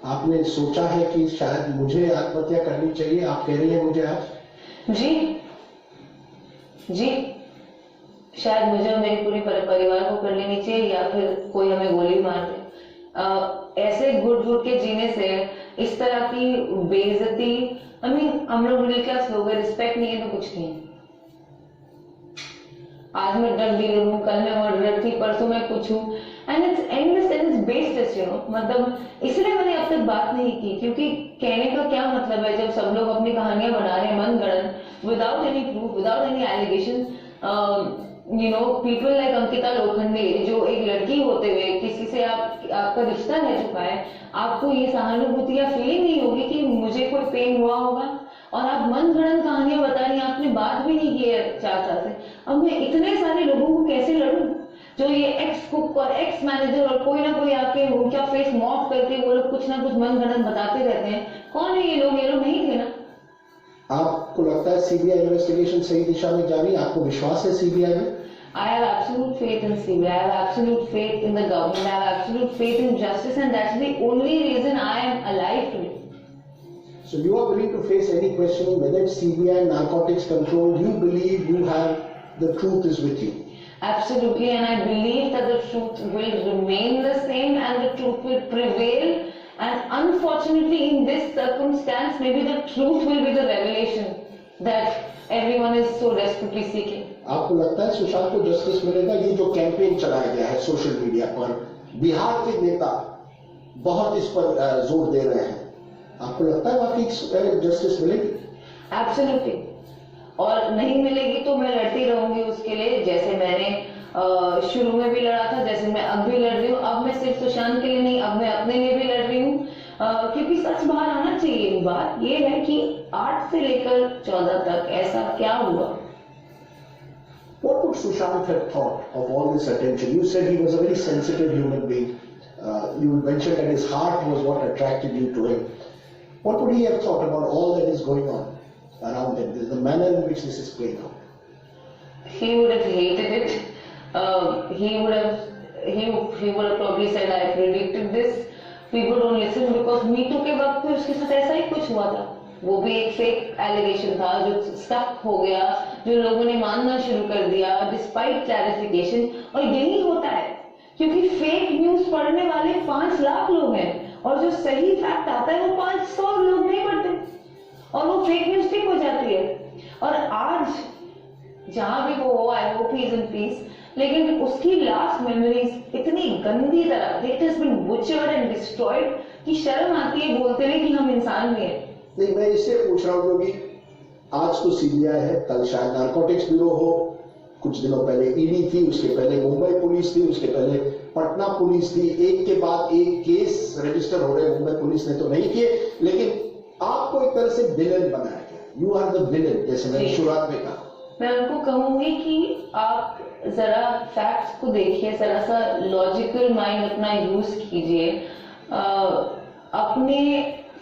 आपने सोचा है कि शायद मुझे आत्महत्या करनी चाहिए? आप कह रही हैं मुझे आज? जी, शायद मुझे और मेरे पूरे परिवार को कर लेनी चाहिए, या फिर कोई हमें गोली मार दे। ऐसे घुट के जीने से इस तरह की बेइज्जती, हम लोग मिडिल क्लास लोग हैं, रिस्पेक्ट नहीं है तो कुछ नहीं है। आज मैं ड्रग डीलर हूँ, कल मैं मर्डरर थी, परसों मैं कुछ हूँ, and it's endless and it's based, you know. मतलब इसलिए मैंने अब तक बात नहीं की, क्योंकि कहने का क्या मतलब है जब सब लोग अपनी कहानियां बना रहे हैं मनगढ़ंत, without any proof, without any allegation. You know, people like Ankita Lokhande, जो एक लड़की होते हुए किसी से आपका रिश्ता रह चुका है, आपको ये सहानुभूति या फीलिंग नहीं होगी कि मुझे कोई पेन हुआ होगा, और आप मनगढ़ंत कहानियां बता रही हैं, आपने बात भी नहीं की है 4 साल से। अब मैं इतने सारे लोगों को कैसे लड़ूं, जो ये एक्स कुक और एक्स मैनेजर और कोई ना कोई आके उनका फेस मॉफ करके वो लोग कुछ ना कुछ मनगढ़ंत बताते रहते हैं। कौन है ये लोग? ये लोग नहीं थे ना। आपको लगता है सीबीआई इन्वेस्टिगेशन सही दिशा में जा रही है? आपको विश्वास है सीबीआई में? I have absolute faith in CBI. I have absolute faith in the government. I have absolute faith in justice, and that's the only reason I am alive today. So you are willing to face any question, whether it's CBI, narcotics control, you believe you have the truth is with you? Absolutely, and I believe that the truth will remain the same and the truth will prevail. And unfortunately, in this circumstance, maybe the truth will be the revelation that everyone is so desperately seeking. आपको लगता है सुशांत को justice मिलेगा? ये जो campaign चलाया गया है सोशल मीडिया पर, बिहार के नेता बहुत इस पर जोर दे रहे हैं, आपको लगता है वाकई जस्टिस मिलेगी? एब्सोल्युटली, और नहीं मिलेगी तो मैं लड़ती रहूंगी उसके लिए, जैसे मैंने शुरू में भी लड़ा था, जैसे मैं अब भी लड़ रही हूँ। अब मैं सिर्फ सुशांत के लिए नहीं, अब मैं अपने लिए भी लड़ रही हूँ, क्योंकि सच बाहर आना चाहिए। बात ये है कि 8 से लेकर 14 तक ऐसा क्या हुआ? What would Sushant have thought of all this attention? You said he was a very sensitive human being. You mentioned that his heart was what attracted you to him. What would he have thought about all that is going on around him, the manner in which this is playing out? He would have hated it. He would have probably said, "I predicted this. People don't listen," because Me Too के वक्त पे उसके साथ ऐसा ही कुछ हुआ था। वो भी एक फेक एलिगेशन था जो स्टक हो गया, जो लोगों ने मानना शुरू कर दिया डिस्पाइट क्लैरिफिकेशन। और यही होता है क्योंकि फेक न्यूज पढ़ने वाले 5 लाख लोग हैं और जो सही फैक्ट आता है वो 500 लोग नहीं पढ़ते और वो फेक न्यूज ठीक हो जाती है। और आज जहां भी वो हो, I hope he is in peace, लेकिन उसकी लास्ट मेमोरीज इतनी गंदी तरह it has been butchered and destroyed कि शर्म आती है बोलते हुए कि हम इंसान भी हैं। नहीं, मैं इससे पूछ रहा हूँ क्योंकि आज तो सीबीआई है, कल शायद नारकोटिक्स ब्यूरो हो, कुछ दिनों पहले ईडी थी, उसके पहले मुंबई पुलिस थी, उसके पहले पटना पुलिस थी, एक के बाद एक केस रजिस्टर हो रहे। मुंबई पुलिस ने तो नहीं किए, लेकिन आपको एक तरह से विलेन बनाया गया। यू आर द विलेन, जैसे मैंने शुरुआत में कहा। मैं उनको कहूंगी कि आप जरा फैक्ट्स को देखिए, जरा सा लॉजिकल माइंड अपना यूज कीजिए, अपने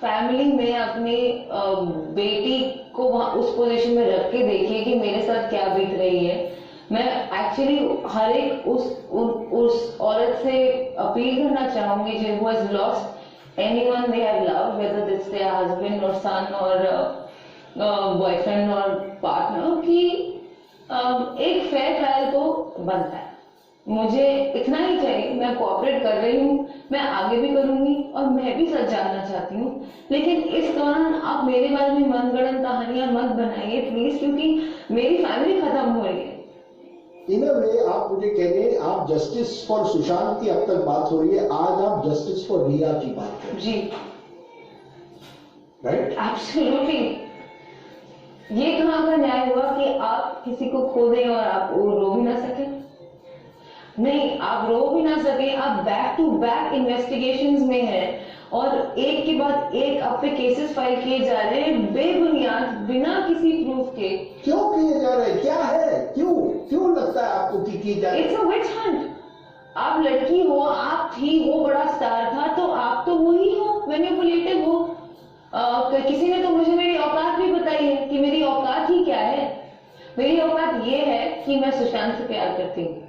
फैमिली में अपनी बेटी को उस पोजीशन में रख के देखिए कि मेरे साथ क्या बीत रही है। मैं एक्चुअली हर एक उस औरत से अपील करना चाहूंगी जो who has lost anyone they have loved, whether it's their husband और सन और बॉयफ्रेंड और पार्टनर, कि एक फेयर ट्रायल तो बनता है। मुझे इतना ही चाहिए, मैं कोऑपरेट कर रही हूँ, मैं आगे भी करूंगी और मैं भी सच जानना चाहती हूँ। लेकिन इस दौरान आप मेरे बारे में मनगढ़ंत कहानियां मत बनाइए प्लीज, क्योंकि मेरी फैमिली खत्म हो रही है। इन अ वे आप मुझे कह रहे हैं, आप जस्टिस फॉर सुशांत की अब तक बात हो रही है, आज आप जस्टिस फॉर रिया की बात कर रहे हैं। जी, राइट? एब्सोल्युटली। ये कहाँ का न्याय हुआ कि आप किसी को खो दें और आप रो भी ना सके? नहीं, आप रो भी ना सके, आप बैक टू बैक इन्वेस्टिगेशंस में हैं और एक के बाद एक आप पे केसेस फाइल किए जा रहे हैं बेबुनियाद, बिना किसी प्रूफ के। क्यों किए जा रहे हैं? क्या है? क्यों लगता है आपको कि की जा रही है? It's a witch hunt. आप लड़की हो, आप थी, वो बड़ा स्टार था, तो आप तो वही हो, मैनिपुलेटिव हो। किसी ने तो मुझे मेरी औकात भी बताई है कि मेरी औकात ही क्या है। मेरी औकात ये है कि मैं सुशांत से प्यार करती हूँ।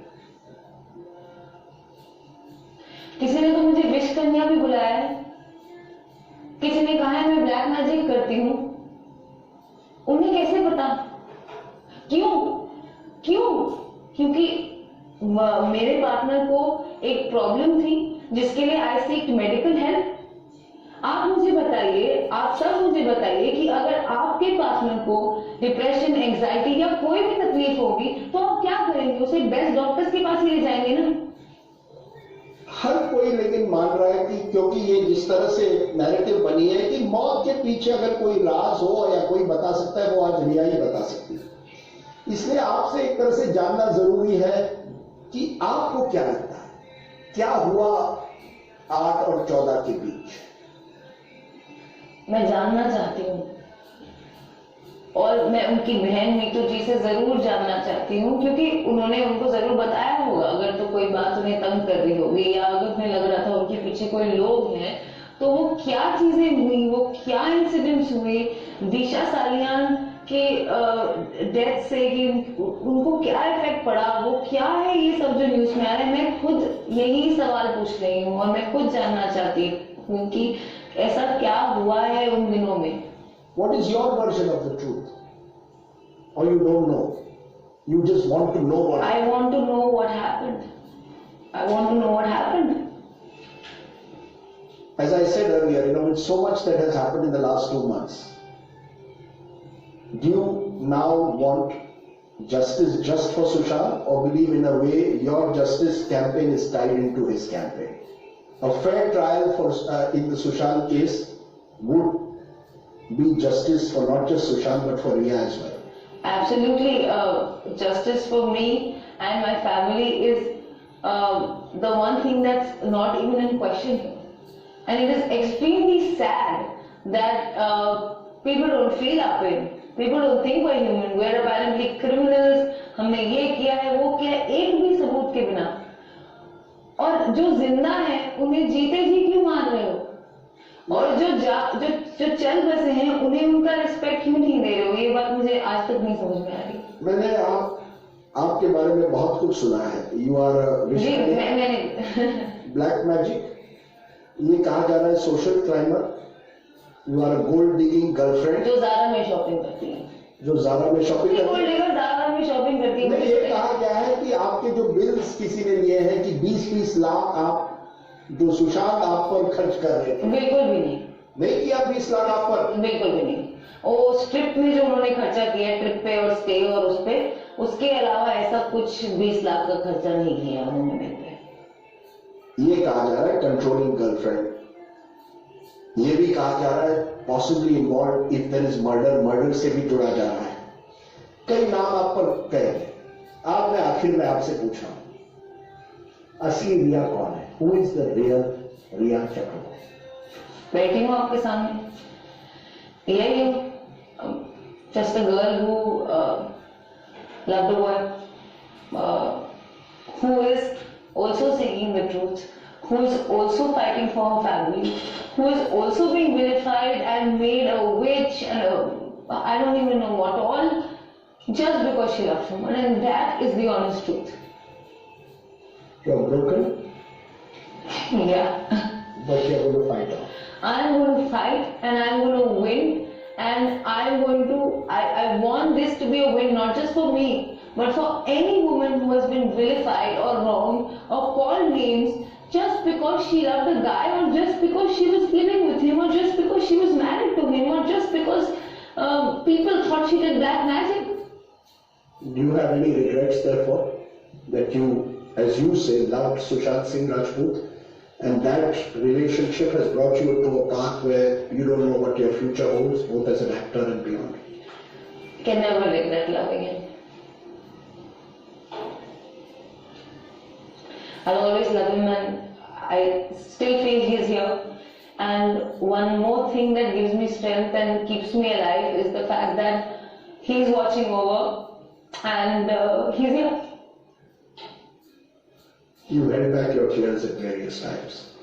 किसी ने तो मुझे विश कन्या भी बुलाया है, किसी ने कहा है मैं ब्लैक मैजिक करती हूँ। उन्हें कैसे पता? क्यों? क्योंकि मेरे पार्टनर को एक प्रॉब्लम थी जिसके लिए आई सीक मेडिकल हेल्प। आप मुझे बताइए, आप सब मुझे बताइए कि अगर आपके पार्टनर को डिप्रेशन, एंजाइटी या कोई भी तकलीफ होगी तो आप क्या करेंगे? उसे बेस्ट डॉक्टर्स के पास ही ले जाएंगे ना। हर कोई लेकिन मान रहा है कि क्योंकि ये जिस तरह से नैरेटिव बनी है कि मौत के पीछे अगर कोई राज हो या कोई बता सकता है, वो आज रिया ही बता सकती है। इसलिए आपसे एक तरह से जानना जरूरी है कि आपको क्या लगता है, क्या हुआ 8 और 14 के बीच? मैं जानना चाहती हूँ और मैं उनकी बहन मीतू जी से जरूर जानना चाहती हूँ, क्योंकि उन्होंने उनको जरूर बताया होगा अगर तो कोई बात उन्हें तंग कर रही होगी या अगर उन्हें लग रहा था उनके पीछे कोई लोग हैं, तो वो क्या चीजें हुई, वो क्या इंसिडेंट्स हुए दिशा सालियान के डेथ से, कि उनको क्या इफेक्ट पड़ा, वो क्या है ये सब जो न्यूज में आ रहा है। मैं खुद यही सवाल पूछ रही हूँ और मैं खुद जानना चाहती हूँ कि ऐसा क्या हुआ है उन दिनों में। What is your version of the truth? Or you don't know? You just want to know what. I want to know what happened. I want to know what happened. As I said earlier, with so much that has happened in the last 2 months, do you now want justice just for Sushant, or believe in a way your justice campaign is tied into his campaign? A fair trial in the Sushant case would be justice for not just Sushant but for Riya as well. Absolutely, justice for me and my family is the one thing that's not even in question here. And it is extremely sad that people don't feel our pain. People don't think we're human. We're apparently criminals. हमने ये किया है, वो किया है, एक भी सबूत के बिना. और जो जिंदा है, उन्हें जीते जी क्यों मार रहे हो? और जो चल बसे हैं, उन्हें उनका रिस्पेक्ट क्यों नहीं दे रहे हो? ये बात मुझे आज तक नहीं समझ में आ रही. मैंने आपके बारे में बहुत कुछ सुना है. You are black magic. ये कहा जा रहा है social climber. You are a gold digging girlfriend. जो ज़ारा में शॉपिंग करती है. जो ज़ारा में शॉपिंग करती है. ज़ारा में शॉपिंग करती है. नहीं, ये कहा गया है कि आपके जो बिल्स किसी ने लिए हैं कि 20-20 लाख आप जो सुशांत आप पर खर्च कर रहे थे. बिल्कुल भी नहीं. नहीं किया 20 लाख आप पर. बिल्कुल भी नहीं. वो स्ट्रिप में जो उन्होंने खर्चा किया ट्रिप पे और स्टे और उस पे, उसके अलावा ऐसा कुछ 20 लाख का खर्चा नहीं किया उन्होंने मेरे पे. ये कहा जा रहा है कंट्रोलिंग गर्लफ्रेंड. ये भी कहा जा रहा है possibly involve if there is murder से भी जुड़ा जा रहा है. कई नाम आप पर कहे. आप मैं आखिर में आपसे पूछा असली रिया कौन है? हु इज द रियल रिया चक्रवर्ती? बैठी हूँ आपके सामने. यही हूँ. Just a girl who loved a boy, who is also seeking the truth, who is also fighting for her family, who is also being vilified and made a witch and I don't even know what all, just because she loved someone, and that is the honest truth. You are broken? Yeah. But you are going to fight on. I am going to fight and I am going to win. And I want this to be a win, not just for me, but for any woman who has been vilified or wronged or called names just because she loved a guy, or just because she was living with him, or just because she was married to him, or just because people thought she did black magic. Do you have any regrets, therefore, that you, as you say, loved Sushant Singh Rajput? And that relationship has brought you to a path where you don't know what your future holds, both as an actor and beyond. Can never regret loving him. I'll always love him, and I still feel he's here. And one more thing that gives me strength and keeps me alive is the fact that he's watching over and he's here. You held back your tears at various times.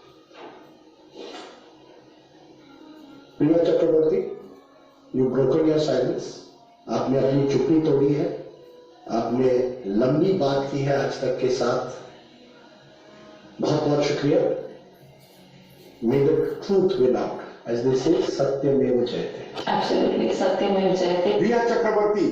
Riya Chakraborty, you've broken your silence. आपने अपनी चुप्पी तोड़ी है. आपने लंबी बात की है आज तक के साथ. बहुत बहुत शुक्रिया. May the truth win out. As they say, सत्यमेव जयते. Absolutely, सत्यमेव जयते. Riya Chakraborty.